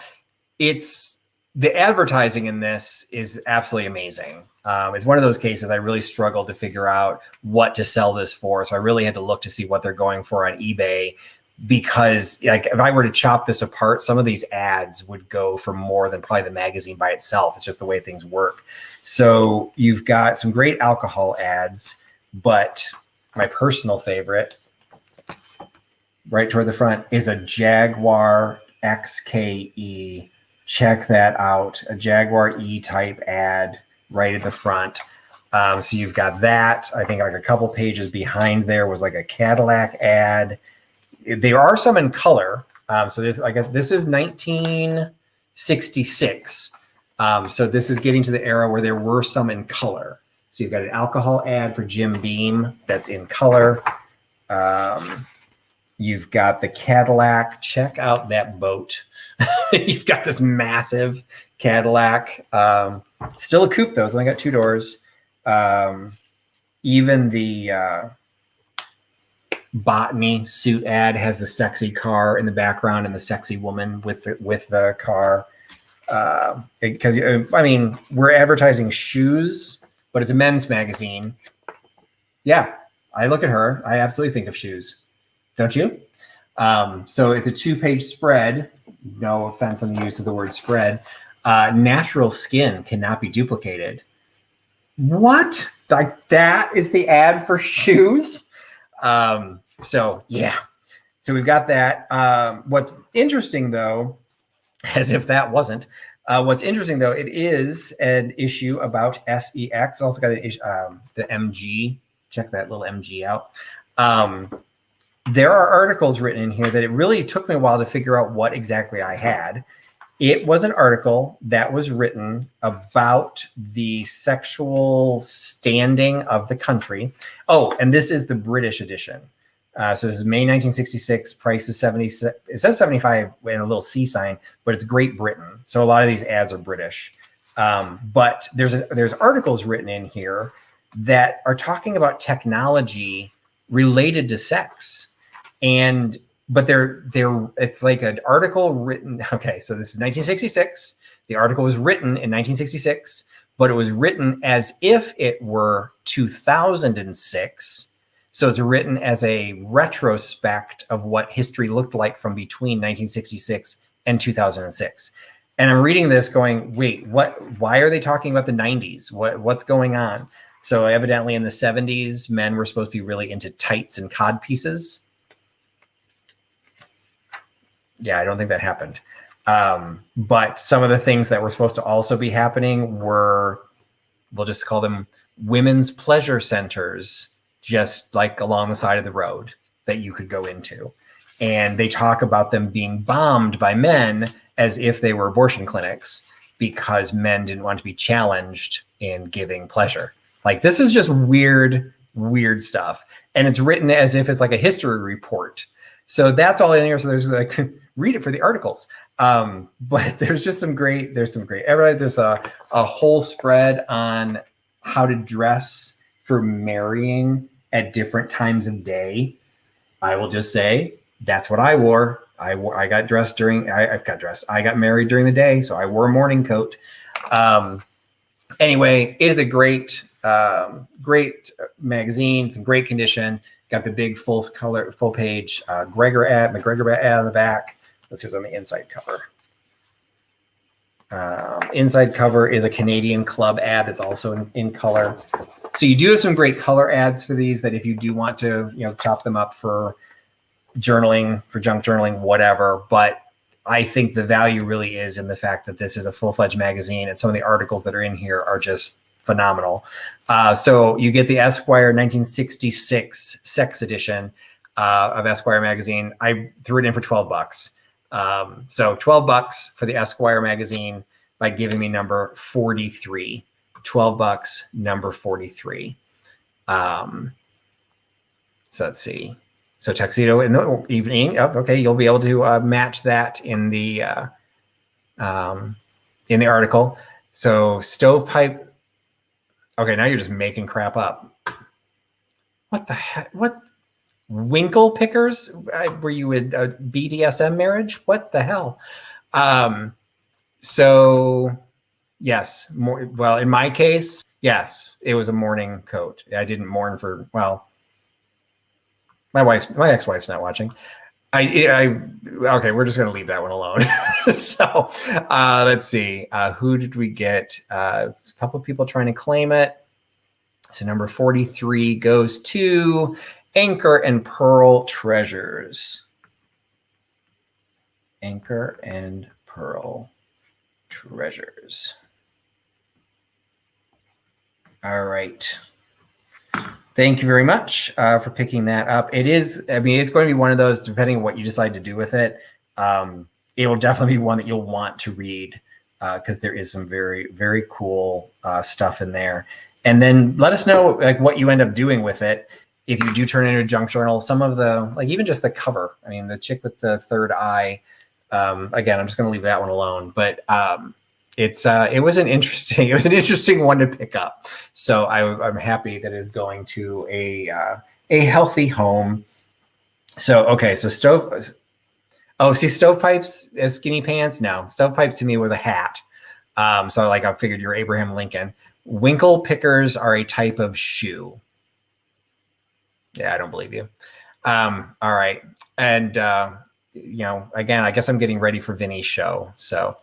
S1: the advertising in this is absolutely amazing. It's one of those cases I really struggled to figure out what to sell this for. So I really had to look to see what they're going for on eBay, because like if I were to chop this apart, some of these ads would go for more than probably the magazine by itself. It's just the way things work. So you've got some great alcohol ads, but my personal favorite right toward the front is a Jaguar XKE. Check that out. A Jaguar E-type ad right at the front. So you've got that. I think like a couple pages behind there was like a Cadillac ad. There are some in color. So this, I guess this is 1966. So this is getting to the era where there were some in color. So you've got an alcohol ad for Jim Beam that's in color. You've got the Cadillac. Check out that boat. You've got this massive Cadillac. Still a coupe though. It's only got 2 doors. Even the Botany suit ad has the sexy car in the background and the sexy woman with the car. Because I mean, we're advertising shoes, but it's a men's magazine. Yeah, I look at her. I absolutely think of shoes. Don't you? So it's a 2-page spread. No offense on the use of the word spread. Natural skin cannot be duplicated. What? Like that is the ad for shoes? So yeah. So we've got that. What's interesting though, as if that wasn't, what's interesting though, it is an issue about SEX. Also got an issue, the MG. Check that little MG out. There are articles written in here that it really took me a while to figure out what exactly I had. It was an article that was written about the sexual standing of the country. Oh, and this is the British edition. So this is May 1966. Price is 70. It says 75 and a little C sign, but it's Great Britain. So a lot of these ads are British. But there's articles written in here that are talking about technology related to sex. But it's like an article written. Okay, so this is 1966. The article was written in 1966, but it was written as if it were 2006. So it's written as a retrospect of what history looked like from between 1966 and 2006. And I'm reading this going, wait, what? Why are they talking about the 90s? What's going on? So evidently in the 70s, men were supposed to be really into tights and cod pieces. Yeah, I don't think that happened. But some of the things that were supposed to also be happening were, we'll just call them women's pleasure centers, just like along the side of the road that you could go into. And they talk about them being bombed by men as if they were abortion clinics because men didn't want to be challenged in giving pleasure. Like, this is just weird stuff. And it's written as if it's like a history report. So that's all in here. So there's like, read it for the articles. But there's just some great, there's a whole spread on how to dress for marrying at different times of day. I will just say, that's what I wore. I got married during the day, so I wore a morning coat. Anyway, it is a great magazine. It's in great condition. Got the big full page McGregor ad on the back. Let's see what's on the inside cover. Inside cover is a Canadian Club ad that's also in color. So you do have some great color ads for these that if you do want to, chop them up for journaling, for junk journaling, whatever. But I think the value really is in the fact that this is a full-fledged magazine, and some of the articles that are in here are just phenomenal. So you get the Esquire 1966 Sex Edition of Esquire magazine. I threw it in for $12. So $12 for the Esquire magazine by giving me number 43. $12, number 43. So let's see. So tuxedo in the evening. Oh, okay, you'll be able to match that in the article. So stovepipe. Okay, now you're just making crap up. What the heck? What? Winkle pickers? Were you in a BDSM marriage? What the hell? So yes, well, in my case, yes, it was a morning coat. I didn't mourn for, well, my ex-wife's not watching. Okay, we're just going to leave that one alone. So let's see. Who did we get? A couple of people trying to claim it. So number 43 goes to Anchor and Pearl Treasures. Anchor and Pearl Treasures. All right. Thank you very much for picking that up. It is, it's going to be one of those, depending on what you decide to do with it. It will definitely be one that you'll want to read because there is some very, very cool stuff in there. And then let us know what you end up doing with it. If you do turn it into a junk journal, some of the, even just the cover, the chick with the third eye, again, I'm just going to leave that one alone, but it was an interesting one to pick up. So I'm happy that it's going to a healthy home. So, okay. So stovepipes as skinny pants. No, stovepipe to me was a hat. So I figured you're Abraham Lincoln. Winkle pickers are a type of shoe. Yeah, I don't believe you. All right. And, again, I guess I'm getting ready for Vinny's show. So,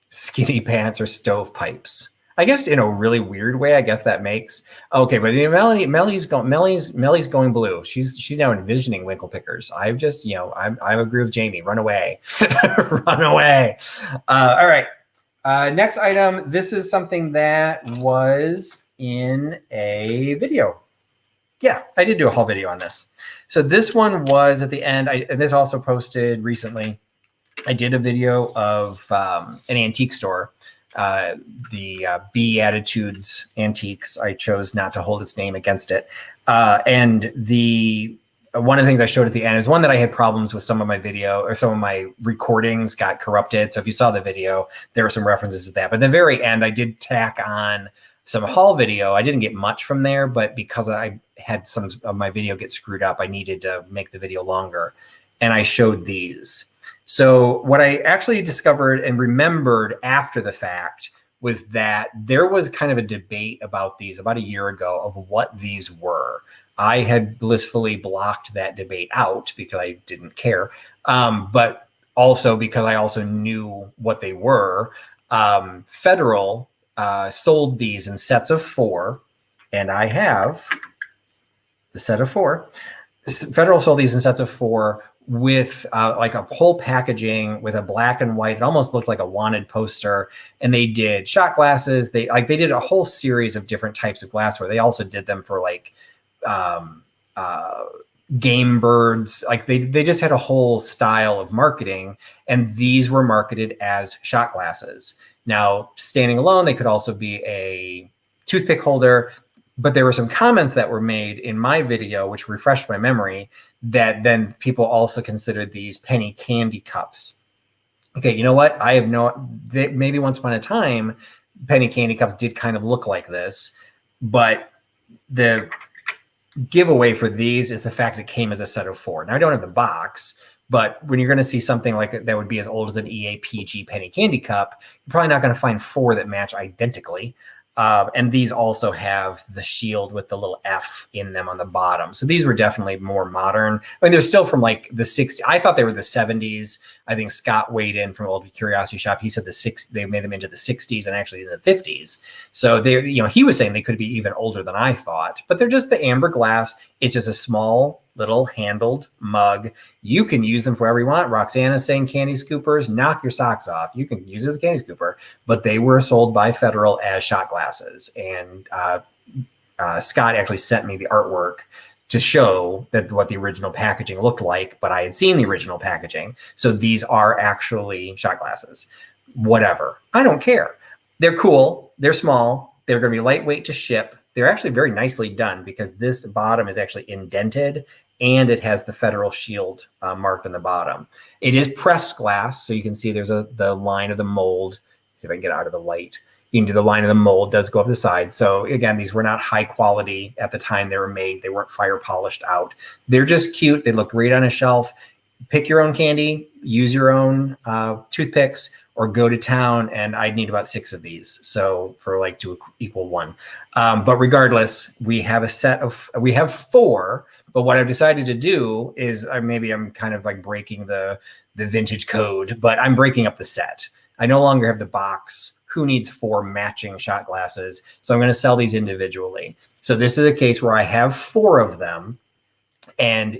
S1: skinny pants or stovepipes. I guess in a really weird way, I guess that makes okay. But Melly's going blue. She's now envisioning winkle pickers. I've just, I agree with Jamie. Run away, run away. All right. Next item. This is something that was in a video. Yeah, I did do a whole video on this. So this one was at the end. And this also posted recently. I did a video of an antique store, the B Attitudes Antiques. I chose not to hold its name against it. And one of the things I showed at the end is one that I had problems with some of my video or some of my recordings got corrupted. So if you saw the video, there were some references to that. But at the very end, I did tack on some haul video. I didn't get much from there, but because I had some of my video get screwed up, I needed to make the video longer. And I showed these. So what I actually discovered and remembered after the fact was that there was kind of a debate about these about a year ago of what these were. I had blissfully blocked that debate out because I didn't care, but also because I also knew what they were. Federal sold these in sets of 4, and I have the set of 4. Federal sold these in sets of 4 with like a whole packaging with a black and white. It almost looked like a wanted poster. And they did shot glasses. They did a whole series of different types of glassware. They also did them for like game birds. Like they just had a whole style of marketing, and these were marketed as shot glasses. Now, standing alone, they could also be a toothpick holder. But there were some comments that were made in my video, which refreshed my memory, that then people also considered these penny candy cups. Okay, you know what? I have maybe once upon a time, penny candy cups did kind of look like this, but the giveaway for these is the fact it came as a set of 4. Now, I don't have the box, but when you're going to see something like that would be as old as an EAPG penny candy cup, you're probably not going to find 4 that match identically. And these also have the shield with the little F in them on the bottom. So these were definitely more modern. I mean, they're still from like the 60s. I thought they were the 70s. I think Scott weighed in from Old Curiosity Shop. He said they made them into the 60s and actually in the 50s. So they, he was saying they could be even older than I thought. But they're just the amber glass. It's just a small little handled mug. You can use them for whatever you want. Roxana's saying candy scoopers, knock your socks off. You can use it as a candy scooper, but they were sold by Federal as shot glasses. And Scott actually sent me the artwork to show that what the original packaging looked like, but I had seen the original packaging. So these are actually shot glasses. Whatever. I don't care. They're cool. They're small. They're going to be lightweight to ship. They're actually very nicely done because this bottom is actually indented and it has the Federal shield marked on the bottom. It is pressed glass, so you can see there's the line of the mold. See if I can get out of the light. You can do the line of the mold, does go up the side. So again, these were not high quality at the time they were made. They weren't fire polished out. They're just cute. They look great on a shelf. Pick your own candy, use your own toothpicks, or go to town, and I'd need about 6 of these. So for like to equal 1. But regardless, we have 4, but what I've decided to do is maybe I'm kind of like breaking the vintage code, but I'm breaking up the set. I no longer have the box. Who needs 4 matching shot glasses? So I'm gonna sell these individually. So this is a case where I have 4 of them. And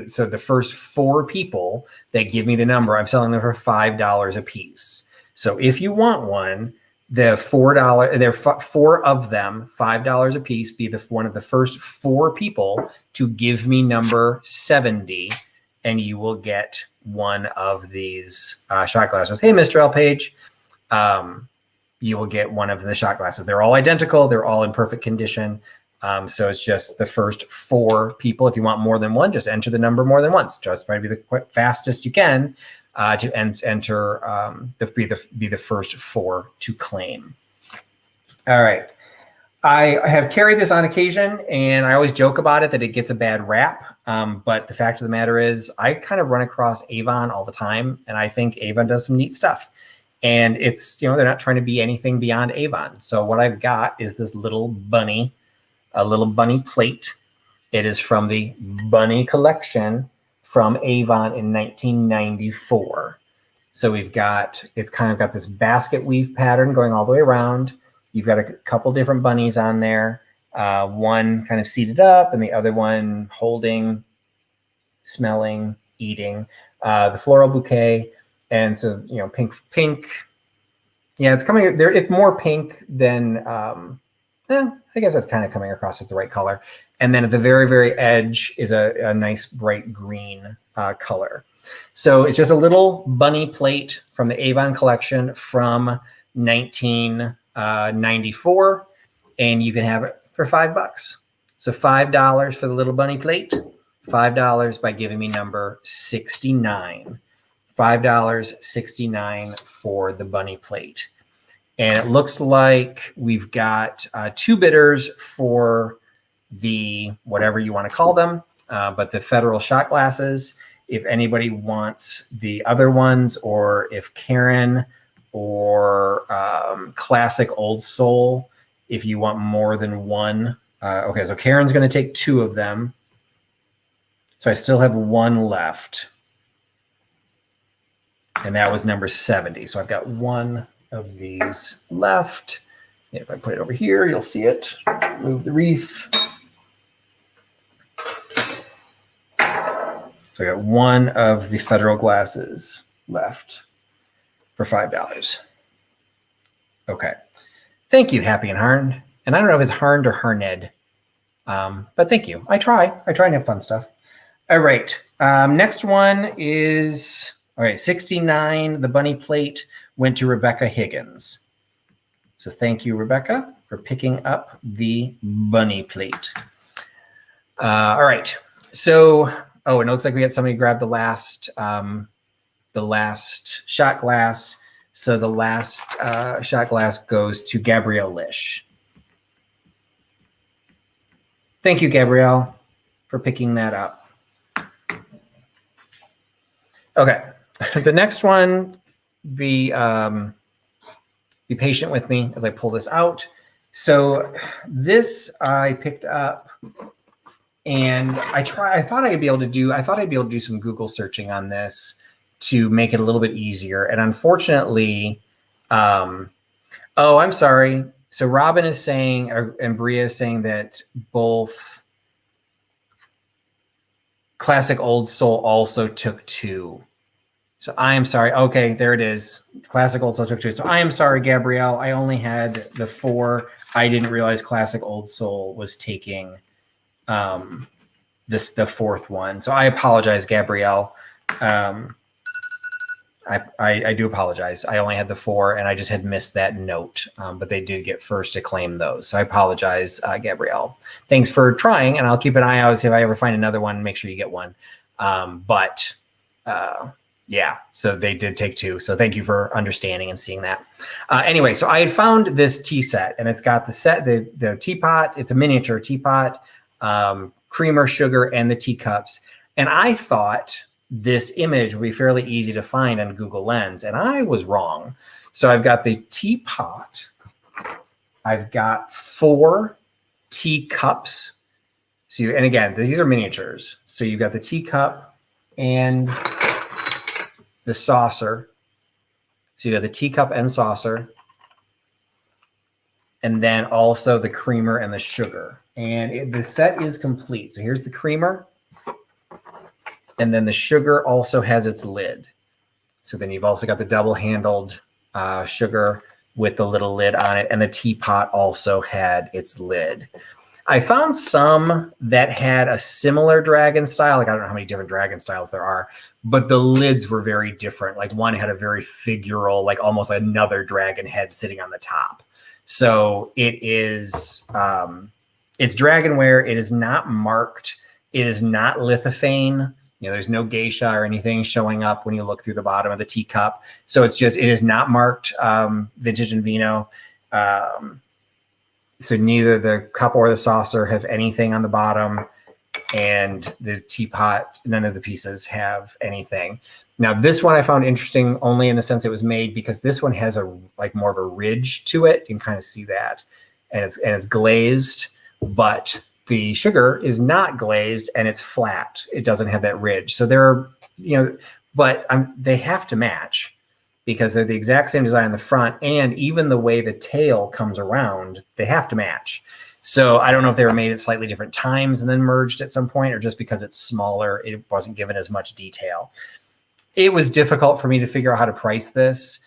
S1: so the first 4 people that give me the number, I'm selling them for $5 a piece. So if you want one, the $4, there are 4 of them, $5 a piece, be one of the first 4 people to give me number 70, and you will get one of these shot glasses. Hey, Mr. L. Page, you will get one of the shot glasses. They're all identical. They're all in perfect condition. So it's just the first 4 people. If you want more than one, just enter the number more than once. Just try to be the fastest you can to enter, be the first 4 to claim. All right. I have carried this on occasion, and I always joke about it that it gets a bad rap. But the fact of the matter is I kind of run across Avon all the time, and I think Avon does some neat stuff. And it's, they're not trying to be anything beyond Avon. So what I've got is this little bunny, a little bunny plate. It is from the Bunny collection from Avon in 1994. So it's kind of got this basket weave pattern going all the way around. You've got a couple different bunnies on there. One kind of seated up and the other one holding, smelling, eating the floral bouquet. And so, pink. Yeah, it's coming there. It's more pink than, I guess that's kind of coming across as the right color. And then at the very, very edge is a nice bright green color. So it's just a little bunny plate from the Avon collection from 1994. And you can have it for $5. So $5 for the little bunny plate, $5 by giving me number 69. $5.69 for the bunny plate. And it looks like we've got 2 bidders for the whatever you want to call them, but the Federal shot glasses. If anybody wants the other ones, or if Karen or Classic Old Soul if you want more than one. Okay, so Karen's going to take 2 of them. So I still have 1 left. And that was number 70. So I've got 1 of these left. If I put it over here, you'll see it. Move the wreath. So I got 1 of the federal glasses left for $5. Okay. Thank you, Happy and Harn. And I don't know if it's Harned or Harned. But thank you. I try and have fun stuff. All right. Next one is, all right, 69. The bunny plate went to Rebecca Higgins. So thank you, Rebecca, for picking up the bunny plate. All right. So, oh, and it looks like we had somebody grab the last shot glass. So the last shot glass goes to Gabrielle Lish. Thank you, Gabrielle, for picking that up. Okay, the next one, be patient with me as I pull this out. So this I picked up, and I thought I'd be able to do some Google searching on this to make it a little bit easier. And unfortunately, oh, I'm sorry. So Robin is saying, and Bria is saying that both Classic Old Soul also took 2. So I am sorry. Okay, there it is. Classic Old Soul took 2. So I am sorry, Gabrielle. I only had the 4. I didn't realize Classic Old Soul was taking the 4th one. So I apologize, Gabrielle. I do apologize. I only had the 4, and I just had missed that note. But they did get first to claim those. So I apologize, Gabrielle. Thanks for trying, and I'll keep an eye out. See if I ever find another one, make sure you get one. Yeah, so they did take 2. So thank you for understanding and seeing that. Anyway, so I had found this tea set, and it's got the teapot. It's a miniature teapot, creamer, sugar, and the teacups. And I thought this image would be fairly easy to find on Google Lens, and I was wrong. So I've got the teapot. I've got 4 teacups. So and again, these are miniatures. So you've got the teacup and the saucer. So you got the teacup and saucer. And then also the creamer and the sugar. And the set is complete. So here's the creamer. And then the sugar also has its lid. So then you've also got the double-handled sugar with the little lid on it. And the teapot also had its lid. I found some that had a similar dragon style. Like, I don't know how many different dragon styles there are, but the lids were very different. Like, one had a very figural, like almost another dragon head sitting on the top. So it is, it's dragonware. It is not marked. It is not lithophane. You know, there's no geisha or anything showing up when you look through the bottom of the teacup. So it's just, it is not marked vintage and vino. So neither the cup or the saucer have anything on the bottom, and the teapot, none of the pieces have anything. Now, this one I found interesting only in the sense it was made because this one has a like more of a ridge to it. You can kind of see that, and it's glazed, but the sugar is not glazed and it's flat. It doesn't have that ridge. So there are, you know, but they have to match, because they're the exact same design on the front, and even the way the tail comes around, they have to match. So I don't know if they were made at slightly different times and then merged at some point, or just because it's smaller, it wasn't given as much detail. It was difficult for me to figure out how to price this.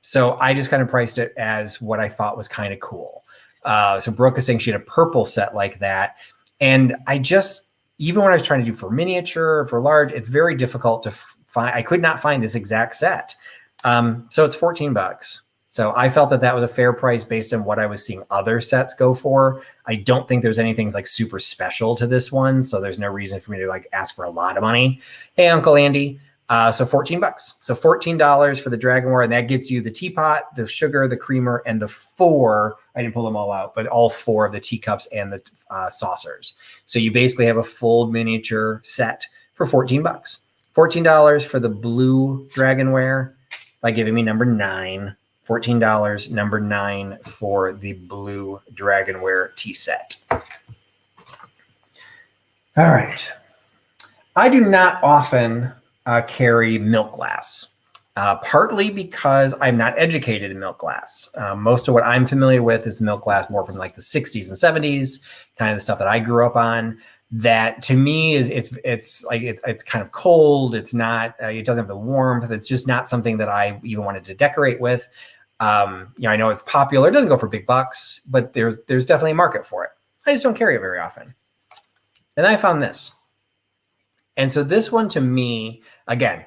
S1: So I just kind of priced it as what I thought was kind of cool. So Brooke is saying she had a purple set like that. And I just, even when I was trying to do for miniature, for large, it's very difficult to find. I could not find this exact set. So it's $14. So I felt that was a fair price based on what I was seeing other sets go for. I don't think there's anything like super special to this one. So there's no reason for me to like ask for a lot of money. Hey, Uncle Andy. So $14. So $14 for the dragonware. And that gets you the teapot, the sugar, the creamer, and the 4, I didn't pull them all out, but all 4 of the teacups and the saucers. So you basically have a full miniature set for $14. $14 for the blue dragonware, by giving me number 9, $14, number 9 for the blue Dragonware tea set. All right. I do not often carry milk glass, partly because I'm not educated in milk glass. Most of what I'm familiar with is milk glass more from like the 60s and 70s, kind of the stuff that I grew up on. That to me is it's kind of cold. It's not. It doesn't have the warmth. It's just not something that I even wanted to decorate with. I know it's popular. It doesn't go for big bucks, but there's definitely a market for it. I just don't carry it very often. And I found this. And so this one to me, again,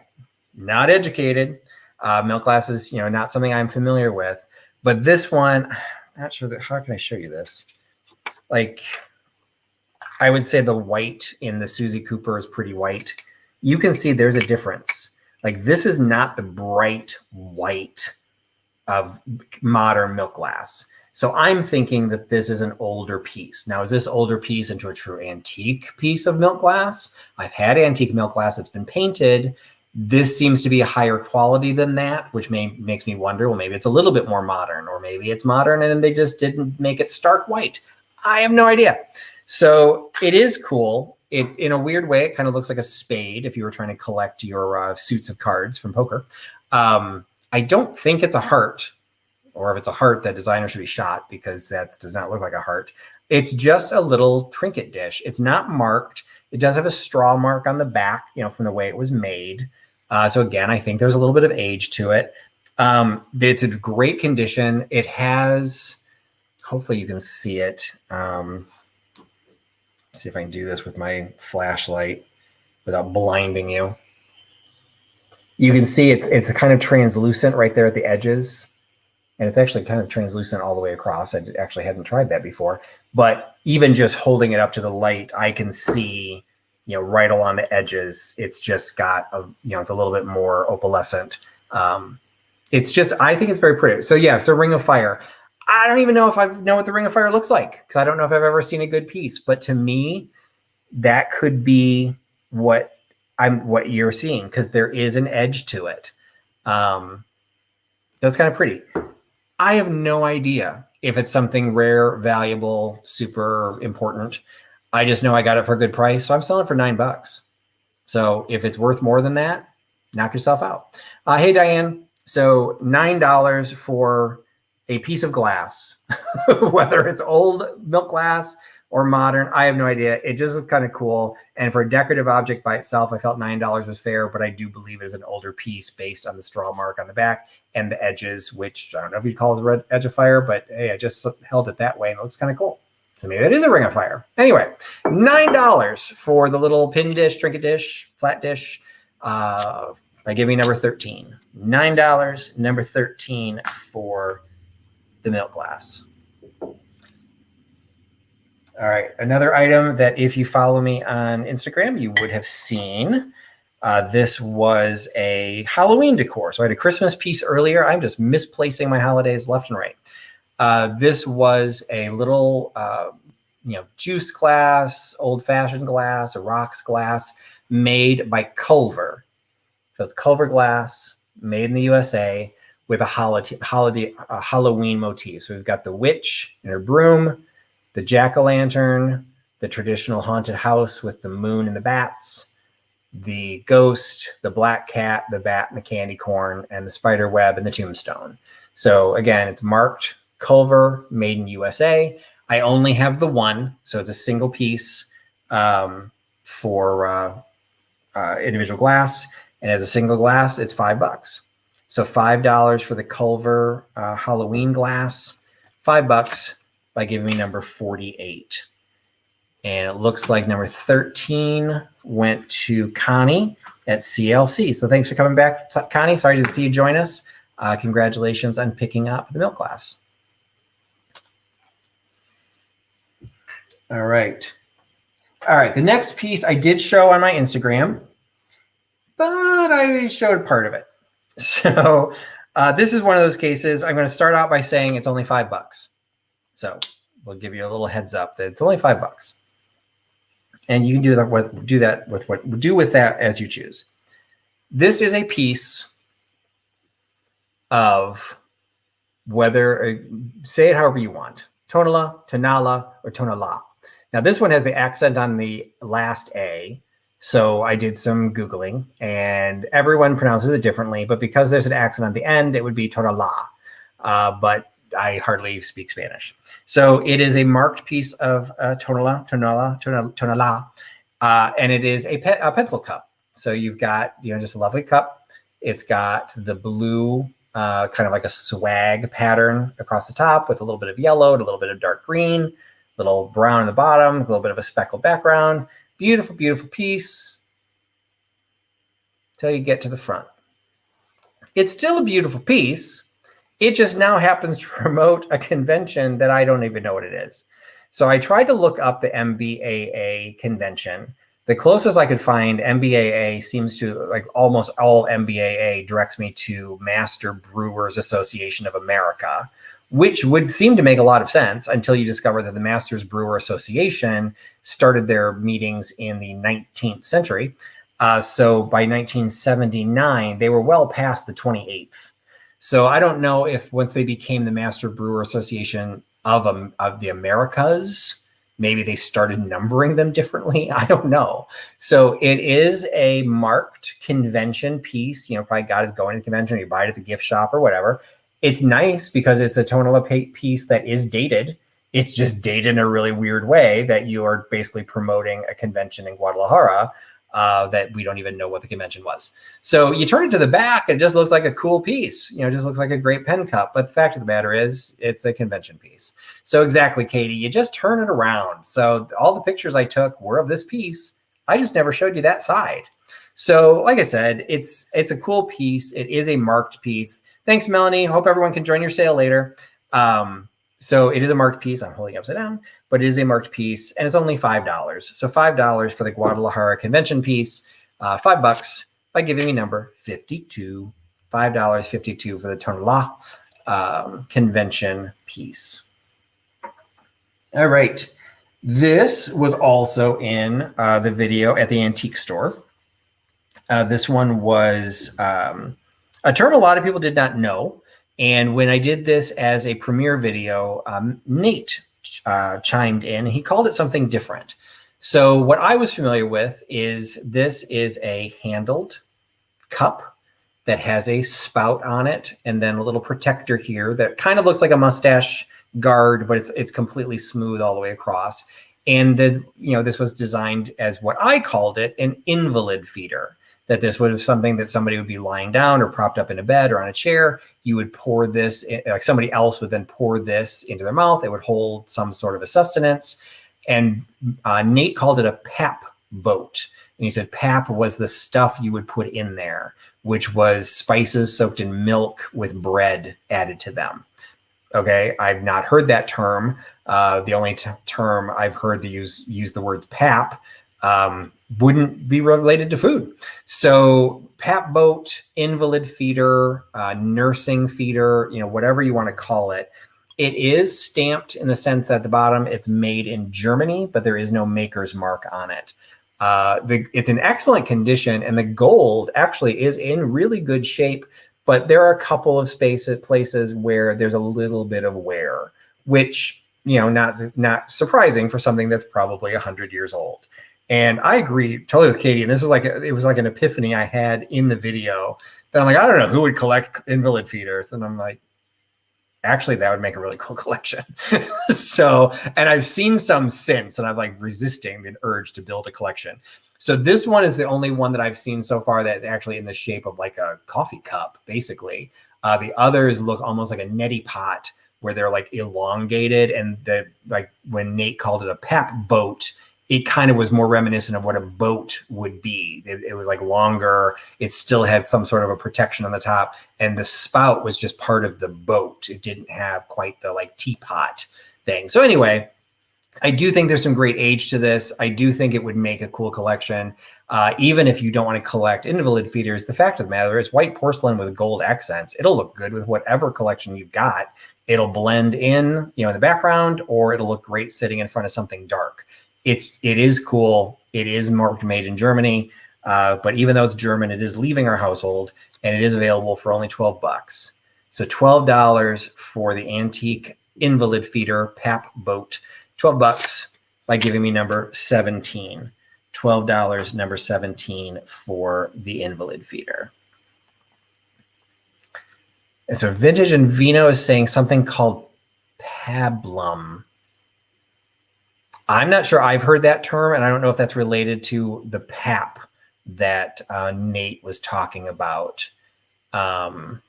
S1: not educated. Milk glass is, not something I'm familiar with. But this one, I'm not sure how can I show you this? Like, I would say the white in the Susie Cooper is pretty white. You can see there's a difference. Like, this is not the bright white of modern milk glass. So I'm thinking that this is an older piece. Now, is this older piece into a true antique piece of milk glass? I've had antique milk glass that's been painted. This seems to be a higher quality than that, which makes me wonder, well, maybe it's a little bit more modern, or maybe it's modern and they just didn't make it stark white. I have no idea. So it is cool. It, in a weird way, it kind of looks like a spade if you were trying to collect your suits of cards from poker. I don't think it's a heart. Or if it's a heart, that designer should be shot, because that does not look like a heart. It's just a little trinket dish. It's not marked. It does have a straw mark on the back, from the way it was made. So again, I think there's a little bit of age to it. It's in great condition. It has, hopefully you can see it. See if I can do this with my flashlight without blinding you. You can see it's kind of translucent right there at the edges. And it's actually kind of translucent all the way across. I actually hadn't tried that before. But even just holding it up to the light, I can see, right along the edges, it's just got it's a little bit more opalescent. It's just, I think it's very pretty. So yeah, so Ring of Fire. I don't even know if I know what the Ring of Fire looks like, because I don't know if I've ever seen a good piece. But to me, that could be what you're seeing, because there is an edge to it. That's kind of pretty. I have no idea if it's something rare, valuable, super important. I just know I got it for a good price, so I'm selling it for $9. So if it's worth more than that, knock yourself out. Hey, Diane. So $9 for a piece of glass, whether it's old milk glass or modern, I have no idea. It just looks kind of cool. And for a decorative object by itself, I felt $9 was fair, but I do believe it is an older piece based on the straw mark on the back and the edges, which I don't know if you'd call it a red edge of fire, but hey, I just held it that way and it looks kind of cool. So maybe that is a Ring of Fire. Anyway, $9 for the little pin dish, trinket dish, flat dish, by giving number 13. $9, number 13 for the milk glass. All right, another item that if you follow me on Instagram, you would have seen. This was a Halloween decor. So I had a Christmas piece earlier. I'm just misplacing my holidays left and right. This was a little, juice glass, old-fashioned glass, a rocks glass made by Culver. So it's Culver glass, made in the USA, with a Halloween motif. So we've got the witch and her broom, the jack-o'-lantern, the traditional haunted house with the moon and the bats, the ghost, the black cat, the bat and the candy corn, and the spider web and the tombstone. So again, it's marked Culver, made in USA. I only have the one, so it's a single piece for individual glass. And as a single glass, it's $5. So $5 for the Culver Halloween glass, $5 by giving me number 48. And it looks like number 13 went to Connie at CLC. So thanks for coming back, Connie. Sorry to see you join us. Congratulations on picking up the milk glass. All right. All right. The next piece I did show on my Instagram, but I showed part of it. So this is one of those cases. I'm going to start out by saying it's only $5. So we'll give you a little heads up that it's only $5. And you can do with that as you choose. This is a piece of whether, say it however you want, Tonala, Tonala, or Tonala. Now this one has the accent on the last A. So I did some Googling and everyone pronounces it differently, but because there's an accent on the end, it would be Tonala. But I hardly speak Spanish. So it is a marked piece of Tonala, and it is a pencil cup. So you've got, just a lovely cup. It's got the blue, kind of like a swag pattern across the top with a little bit of yellow and a little bit of dark green, a little brown in the bottom, a little bit of a speckled background. Beautiful, beautiful piece till you get to the front. It's still a beautiful piece. It just now happens to promote a convention that I don't even know what it is. So I tried to look up the MBAA convention. The closest I could find, MBAA seems to, like almost all MBAA directs me to Master Brewers Association of America, which would seem to make a lot of sense until you discover that the Masters Brewer Association started their meetings in the 19th century. So by 1979, they were well past the 28th. So I don't know if once they became the Master Brewer Association of the Americas, maybe they started numbering them differently. I don't know. So it is a marked convention piece. Probably God is going to the convention, or you buy it at the gift shop or whatever. It's nice because it's a Tonala piece that is dated. It's just dated in a really weird way that you are basically promoting a convention in Guadalajara that we don't even know what the convention was. So you turn it to the back, it just looks like a cool piece. It just looks like a great pen cup. But the fact of the matter is, it's a convention piece. So exactly, Katie, you just turn it around. So all the pictures I took were of this piece. I just never showed you that side. So like I said, it's a cool piece. It is a marked piece. Thanks, Melanie. Hope everyone can join your sale later. So it is a marked piece. I'm holding it upside down, but it is a marked piece, and it's only $5. So $5 for the Guadalajara convention piece, $5 by giving me number 52. $5.52 for the Tonala convention piece. All right. This was also in the video at the antique store. This one was a term a lot of people did not know. And when I did this as a premiere video, Nate chimed in. He called it something different. So what I was familiar with is this is a handled cup that has a spout on it and then a little protector here that kind of looks like a mustache guard, but it's completely smooth all the way across. And this was designed as what I called it, an invalid feeder. That this would have something that somebody would be lying down or propped up in a bed or on a chair. You would pour this, like somebody else would then pour this into their mouth. It would hold some sort of a sustenance. And Nate called it a pap boat. And he said pap was the stuff you would put in there, which was spices soaked in milk with bread added to them. Okay, I've not heard that term. The only term I've heard to use the word pap wouldn't be related to food. So pap boat, invalid feeder, nursing feeder, whatever you want to call it. It is stamped in the sense that at the bottom it's made in Germany, but there is no maker's mark on it. It's in excellent condition, and the gold actually is in really good shape, but there are a couple of places where there's a little bit of wear, which, not surprising for something that's probably 100 years old. And I agree totally with Katie. And this was it was like an epiphany I had in the video that I'm like, I don't know who would collect invalid feeders. And I'm like, actually, that would make a really cool collection. So, and I've seen some since, and I'm like resisting the urge to build a collection. So this one is the only one that I've seen so far that's actually in the shape of like a coffee cup, basically. The others look almost like a neti pot where they're like elongated. And when Nate called it a pap boat, it kind of was more reminiscent of what a boat would be. It was like longer. It still had some sort of a protection on the top, and the spout was just part of the boat. It didn't have quite the like teapot thing. So anyway, I do think there's some great age to this. I do think it would make a cool collection. Even if you don't want to collect invalid feeders, the fact of the matter is white porcelain with gold accents, it'll look good with whatever collection you've got. It'll blend in, in the background, or it'll look great sitting in front of something dark. It is cool. It is marked made in Germany, but even though it's German, it is leaving our household, and it is available for only $12. So $12 for the antique invalid feeder Pap boat. $12 by giving me number 17. $12, number 17 for the invalid feeder. And so Vintage and Vino is saying something called pablum. I'm not sure I've heard that term, and I don't know if that's related to the pap that Nate was talking about. And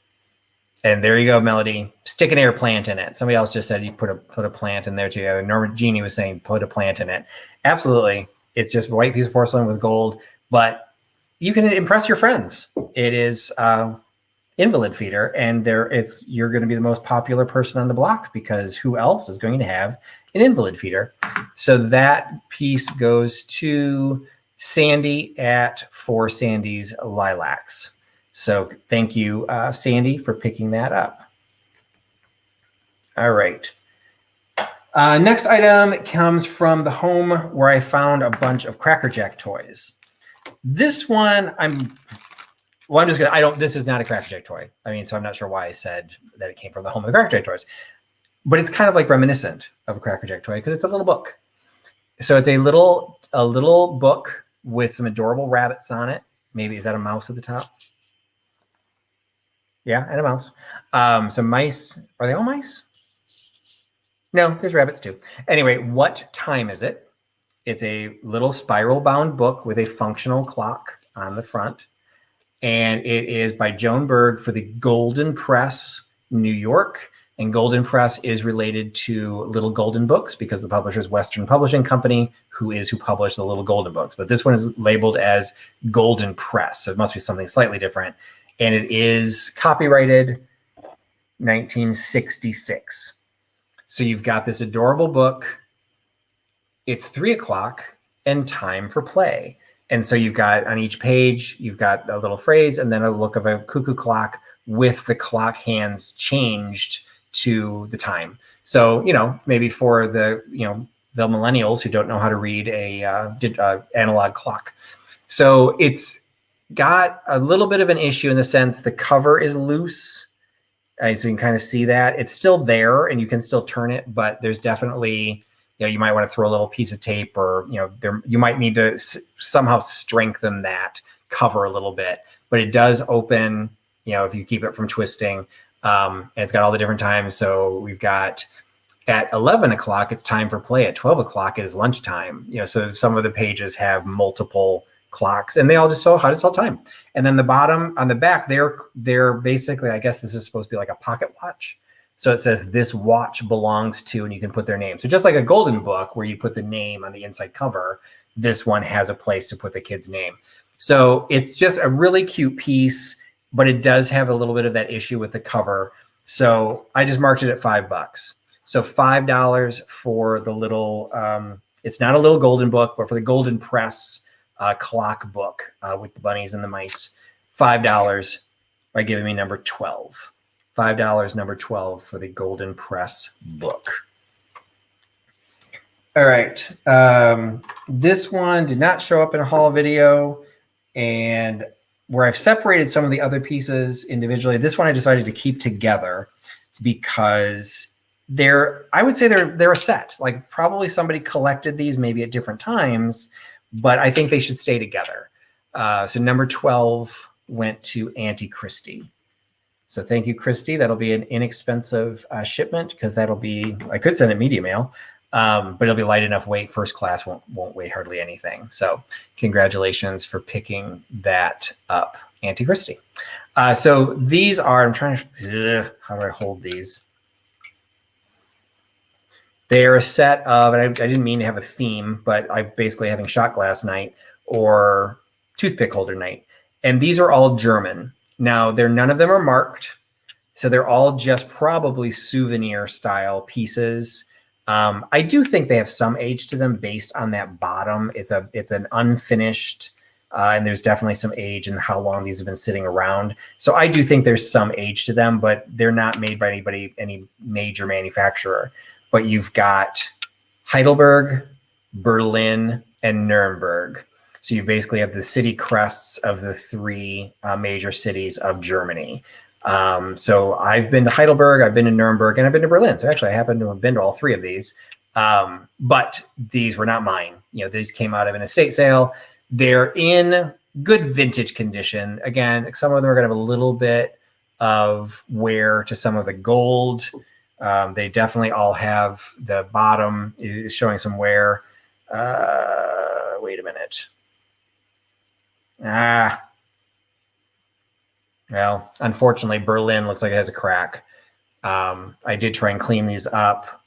S1: there you go, Melody. Stick an air plant in it. Somebody else just said you put a plant in there too. Norma Jeannie was saying put a plant in it. Absolutely. It's just a white piece of porcelain with gold, but you can impress your friends. It is invalid feeder, and you're going to be the most popular person on the block because who else is going to have an invalid feeder? So that piece goes to Sandy for Sandy's Lilacs. So thank you, Sandy, for picking that up. All right. Next item comes from the home where I found a bunch of Cracker Jack toys. This one, this is not a Cracker Jack toy. I mean, so I'm not sure why I said that it came from the home of the Cracker Jack toys, but it's kind of like reminiscent of a Cracker Jack toy because it's a little book. So it's a little book with some adorable rabbits on it. Maybe, is that a mouse at the top? Yeah, and a mouse. Some mice. Are they all mice? No, there's rabbits too. Anyway, what time is it? It's a little spiral bound book with a functional clock on the front. And it is by Joan Berg for the Golden Press, New York. And Golden Press is related to Little Golden Books because the publisher is Western Publishing Company, who published the Little Golden Books. But this one is labeled as Golden Press, so it must be something slightly different. And it is copyrighted 1966. So you've got this adorable book. It's 3 o'clock and time for play. And so you've got on each page, you've got a little phrase and then a look of a cuckoo clock with the clock hands changed to the time. So, maybe for the millennials who don't know how to read a analog clock. So it's got a little bit of an issue in the sense the cover is loose. So you can kind of see that. It's still there and you can still turn it, but there's definitely, you might want to throw a little piece of tape or, you might need to somehow strengthen that cover a little bit. But it does open, if you keep it from twisting. And it's got all the different times. So we've got at 11 o'clock, it's time for play. At 12 o'clock, it is lunchtime. So some of the pages have multiple clocks and they all just show how to tell time. And then the bottom on the back, they're basically, I guess this is supposed to be like a pocket watch. So it says this watch belongs to, and you can put their name. So just like a golden book where you put the name on the inside cover, this one has a place to put the kid's name. So it's just a really cute piece, but it does have a little bit of that issue with the cover. So I just marked it at $5. So $5 for the little, it's not a little golden book, but for the Golden Press clock book with the bunnies and the mice, $5 by giving me number 12. $5, number 12 for the Golden Press book. All right. This one did not show up in a haul video, and where I've separated some of the other pieces individually, this one I decided to keep together because I would say they're a set. Like probably somebody collected these maybe at different times, but I think they should stay together. So number 12 went to Auntie Christie. So thank you, Christy. That'll be an inexpensive shipment because I could send it media mail, but it'll be light enough weight. First class won't weigh hardly anything. So congratulations for picking that up, Auntie Christy. So these are, how do I hold these? They are a set of, and I didn't mean to have a theme, but I'm basically having shot glass night or toothpick holder night. And these are all German. Now, none of them are marked, so they're all just probably souvenir style pieces. I do think they have some age to them based on that bottom. It's an unfinished, and there's definitely some age in how long these have been sitting around. So I do think there's some age to them, but they're not made by any major manufacturer. But you've got Heidelberg, Berlin, and Nuremberg. So you basically have the city crests of the three major cities of Germany. So I've been to Heidelberg, I've been to Nuremberg, and I've been to Berlin. So actually I happen to have been to all three of these. But these were not mine. You know, these came out of an estate sale. They're in good vintage condition. Again, some of them are going to have a little bit of wear to some of the gold. They definitely all have, the bottom is showing some wear. Wait a minute. Well, unfortunately, Berlin looks like it has a crack. I did try and clean these up,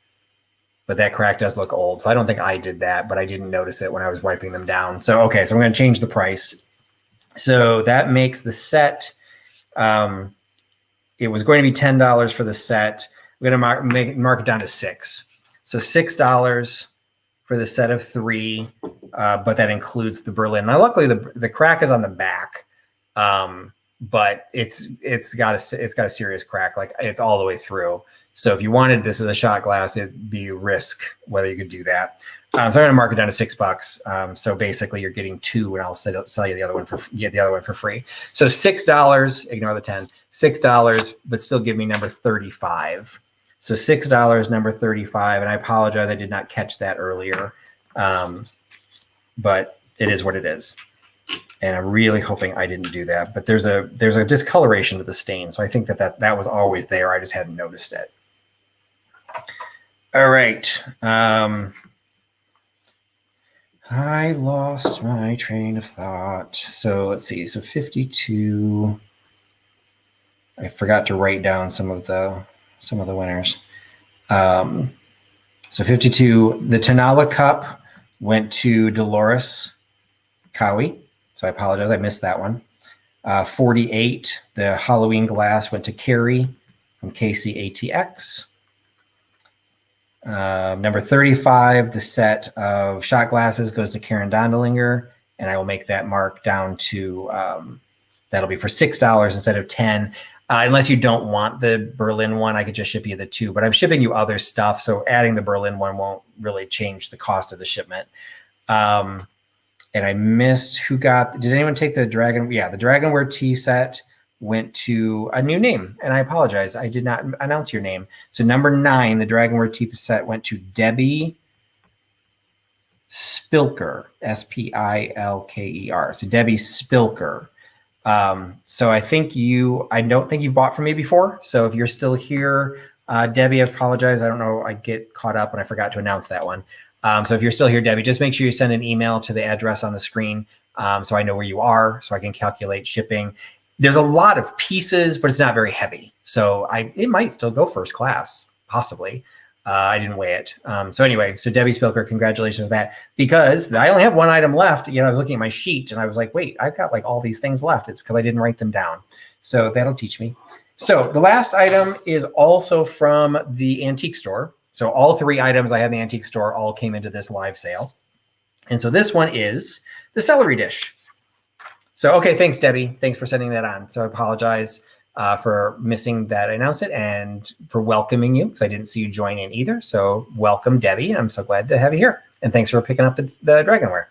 S1: but that crack does look old. So I don't think I did that, but I didn't notice it when I was wiping them down. So, okay, so I'm going to change the price. So that makes the set, it was going to be $10 for the set. We're going to mark it down to $6. So $6 for the set of 3, but that includes the Berlin. Now, luckily, the crack is on the back, but it's got a serious crack, like it's all the way through. So if you wanted this as a shot glass, it'd be a risk whether you could do that. So I'm going to mark it down to $6. So basically, you're getting 2, and I'll sell you the other one for free. So $6. Ignore the 10. $6, but still give me number 35. So $6, number 35, and I apologize, I did not catch that earlier, but it is what it is. And I'm really hoping I didn't do that. But there's a discoloration to the stain, so I think that was always there. I just hadn't noticed it. All right. I lost my train of thought. So let's see. So 52. I forgot to write down some of the winners. So 52, the Tanala Cup went to Dolores Cowie. So I apologize, I missed that one. 48, the Halloween glass went to Carrie from KCATX. Number 35, the set of shot glasses goes to Karen Dondelinger, and I will make that mark down to, that'll be for $6 instead of 10. Unless you don't want the Berlin one, I could just ship you the 2, but I'm shipping you other stuff. So adding the Berlin one won't really change the cost of the shipment. And I missed did anyone take the Dragon? Yeah, the Dragonware tea set went to a new name, and I apologize. I did not announce your name. So number 9, the Dragonware tea set went to Debbie Spilker, Spilker. So Debbie Spilker. So I don't think you've bought from me before. So if you're still here, Debbie, I apologize. I don't know. I get caught up and I forgot to announce that one. So if you're still here, Debbie, just make sure you send an email to the address on the screen. So I know where you are, so I can calculate shipping. There's a lot of pieces, but it's not very heavy. So it might still go first class, possibly. I didn't weigh it. So anyway, so Debbie Spilker, congratulations on that, because I only have one item left. You know, I was looking at my sheet and I was like, wait, I've got like all these things left. It's because I didn't write them down. So that'll teach me. So the last item is also from the antique store. So all 3 items I had in the antique store all came into this live sale. And so this one is the celery dish. So, okay, thanks, Debbie. Thanks for sending that on. So I apologize for missing that announcement and for welcoming you, because I didn't see you join in either. So welcome, Debbie. I'm so glad to have you here. And thanks for picking up the Dragonware.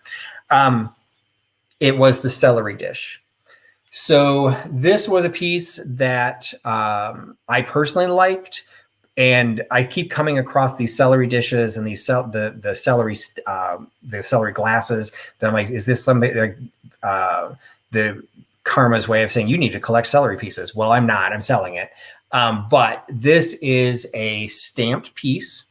S1: It was the celery dish. So this was a piece that I personally liked. And I keep coming across these celery dishes and these the celery glasses that I'm like, is this somebody the karma's way of saying you need to collect celery pieces? Well, I'm not. I'm selling it. But this is a stamped piece.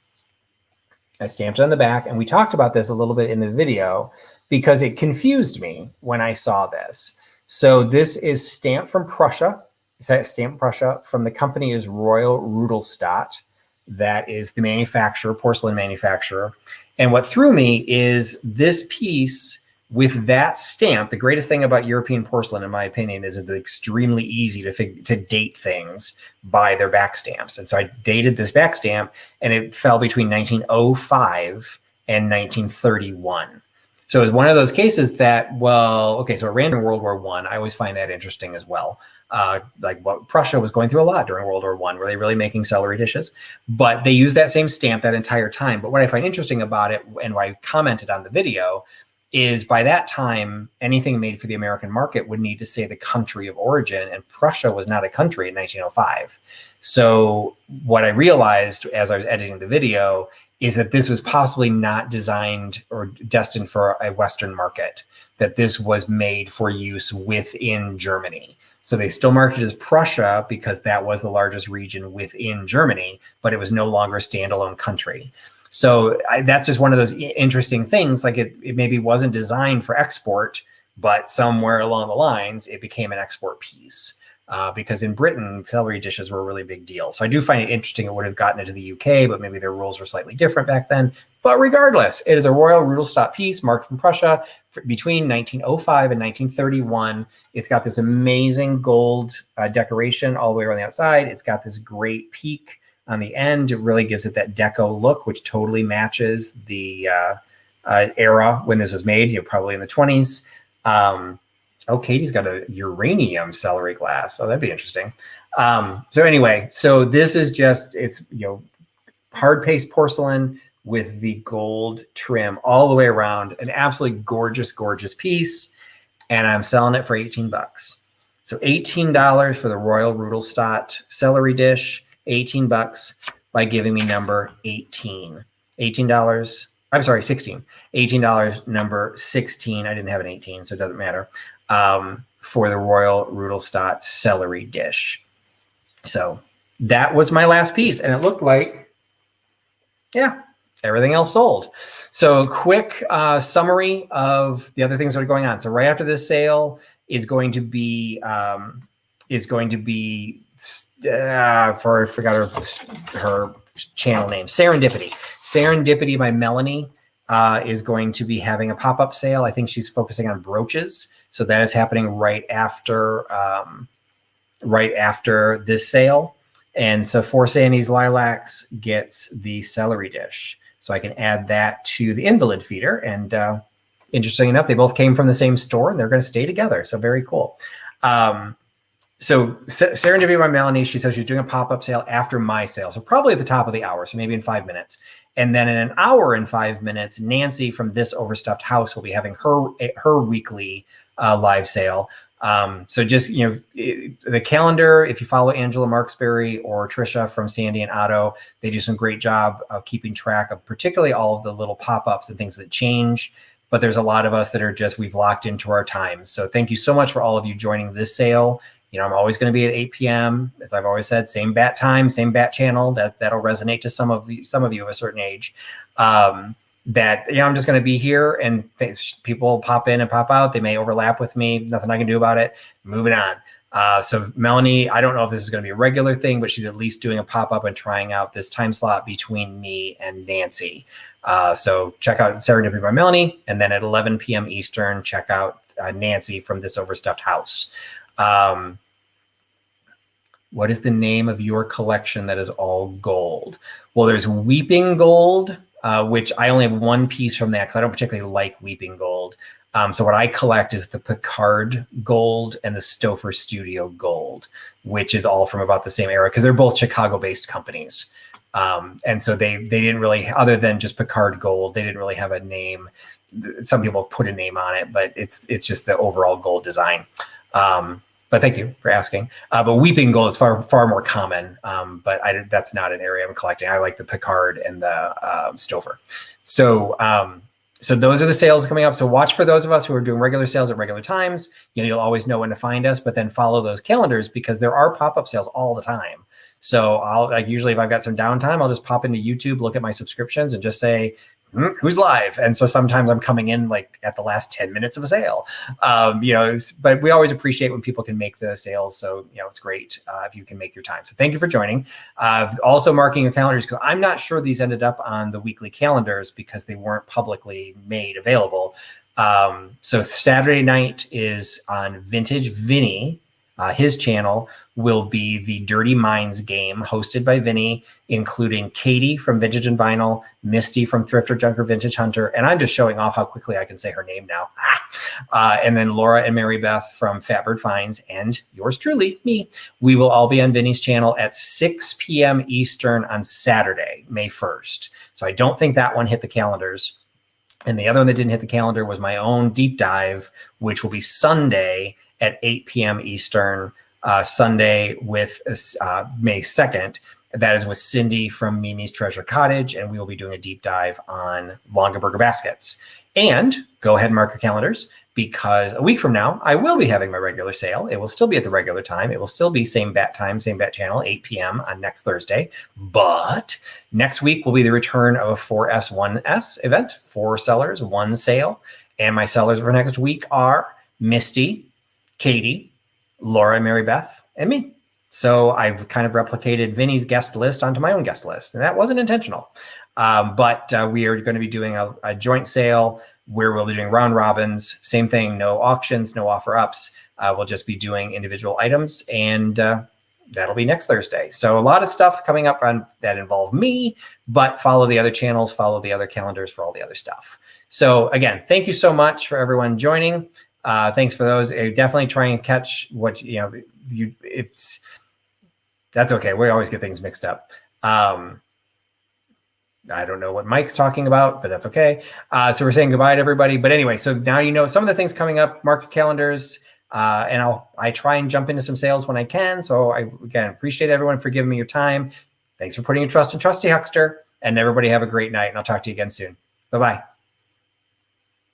S1: I stamped it on the back, and we talked about this a little bit in the video because it confused me when I saw this. So this is stamped from Prussia. It's stamped Prussia. From the company is Royal Rudolstadt. That is the manufacturer, porcelain manufacturer. And what threw me is this piece with that stamp. The greatest thing about European porcelain, in my opinion, is it's extremely easy to date things by their back stamps. And so I dated this back stamp, and it fell between 1905 and 1931. So it was one of those cases that, well, okay, so it ran during World War I. I always find that interesting as well. Like what Prussia was going through a lot during World War I. Were they really making celery dishes? But they used that same stamp that entire time. But what I find interesting about it, and why I commented on the video, is by that time, anything made for the American market would need to say the country of origin, and Prussia was not a country in 1905. So what I realized as I was editing the video is that this was possibly not designed or destined for a Western market, that this was made for use within Germany. So they still marked it as Prussia because that was the largest region within Germany, but it was no longer a standalone country. So that's just one of those interesting things. Like it maybe wasn't designed for export, but somewhere along the lines, it became an export piece. Because in Britain, celery dishes were a really big deal. So I do find it interesting it would have gotten into the UK, but maybe their rules were slightly different back then. But regardless, it is a Royal Rudelstadt piece marked from Prussia between 1905 and 1931. It's got this amazing gold decoration all the way around the outside. It's got this great peak on the end. It really gives it that deco look, which totally matches the era when this was made, probably in the 20s. Oh, Katie's got a uranium celery glass. Oh, that'd be interesting. So anyway, so this is just, it's, hard paste porcelain with the gold trim all the way around. An absolutely gorgeous, gorgeous piece. And I'm selling it for $18. So $18 for the Royal Rudelstadt celery dish, $18 by giving me number 18. $18. I'm sorry, 16. $18, number 16. I didn't have an 18, so it doesn't matter. For the Royal Rudelstadt celery dish. So that was my last piece. And it looked like, yeah, everything else sold. So quick summary of the other things that are going on. So right after this sale is going to be, I forgot her channel name, Serendipity. Serendipity by Melanie is going to be having a pop-up sale. I think she's focusing on brooches. So that is happening right after this sale. And so For Sandy's Lilacs gets the celery dish. So I can add that to the invalid feeder. And interesting enough, they both came from the same store and they're going to stay together. So very cool. So Serendipity by Melanie, she says she's doing a pop-up sale after my sale. So probably at the top of the hour, so maybe in 5 minutes. And then in an hour and 5 minutes, Nancy from This Overstuffed House will be having her weekly live sale. So just, the calendar, if you follow Angela Marksberry or Trisha from Sandy and Otto, they do some great job of keeping track of particularly all of the little pop-ups and things that change. But there's a lot of us that are just, we've locked into our times. So thank you so much for all of you joining this sale. I'm always going to be at 8 p.m. As I've always said, same bat time, same bat channel. That'll resonate to some of you of a certain age. I'm just going to be here, and people pop in and pop out. They may overlap with me. Nothing I can do about it. Moving on. So Melanie, I don't know if this is going to be a regular thing, but she's at least doing a pop-up and trying out this time slot between me and Nancy. So check out Serendipity by Melanie, and then at 11 p.m. Eastern, check out Nancy from This Overstuffed House. What is the name of your collection that is all gold? Well, there's Weeping Gold, which I only have one piece from that because I don't particularly like Weeping Gold. So what I collect is the Picard Gold and the Stouffer Studio Gold, which is all from about the same era because they're both Chicago-based companies. And so they didn't really, other than just Picard Gold, they didn't really have a name. Some people put a name on it, but it's just the overall gold design. But thank you for asking. But Weeping Gold is far more common, but that's not an area I'm collecting. I like the Picard and the Stouffer. So those are the sales coming up. So watch for those of us who are doing regular sales at regular times. You'll always know when to find us, but then follow those calendars because there are pop-up sales all the time. So I'll usually, if I've got some downtime, I'll just pop into YouTube, look at my subscriptions and just say, who's live? And so sometimes I'm coming in like at the last 10 minutes of a sale, but we always appreciate when people can make the sales. So, it's great if you can make your time. So thank you for joining. Also marking your calendars because I'm not sure these ended up on the weekly calendars because they weren't publicly made available. So Saturday night is on Vintage Vinny. His channel will be the Dirty Minds game hosted by Vinny, including Katie from Vintage and Vinyl, Misty from Thrifter Junker Vintage Hunter, and I'm just showing off how quickly I can say her name now. And then Laura and Mary Beth from Fatbird Finds, and yours truly, me. We will all be on Vinny's channel at 6 p.m. Eastern on Saturday, May 1st. So I don't think that one hit the calendars. And the other one that didn't hit the calendar was my own deep dive, which will be Sunday at 8 p.m. Eastern, Sunday with May 2nd. That is with Cindy from Mimi's Treasure Cottage, and we will be doing a deep dive on Longaberger baskets. And go ahead and mark your calendars, because a week from now, I will be having my regular sale. It will still be at the regular time. It will still be same bat time, same bat channel, 8 p.m. on next Thursday. But next week will be the return of a 4S1S event, 4 sellers, 1 sale. And my sellers for next week are Misty, Katie, Laura, Mary Beth, and me. So I've kind of replicated Vinny's guest list onto my own guest list, and that wasn't intentional. But we are going to be doing a joint sale where we'll be doing round robins. Same thing, no auctions, no offer ups. We'll just be doing individual items, and that'll be next Thursday. So a lot of stuff coming up on that involve me, but follow the other channels, follow the other calendars for all the other stuff. So again, thank you so much for everyone joining. Thanks for those. Definitely try and catch what, that's okay. We always get things mixed up. I don't know what Mike's talking about, but that's okay. So we're saying goodbye to everybody. But anyway, so now you know some of the things coming up, market calendars, and I try and jump into some sales when I can. So I, again, appreciate everyone for giving me your time. Thanks for putting your trust in Trusty Huckster, and everybody have a great night, and I'll talk to you again soon. Bye-bye.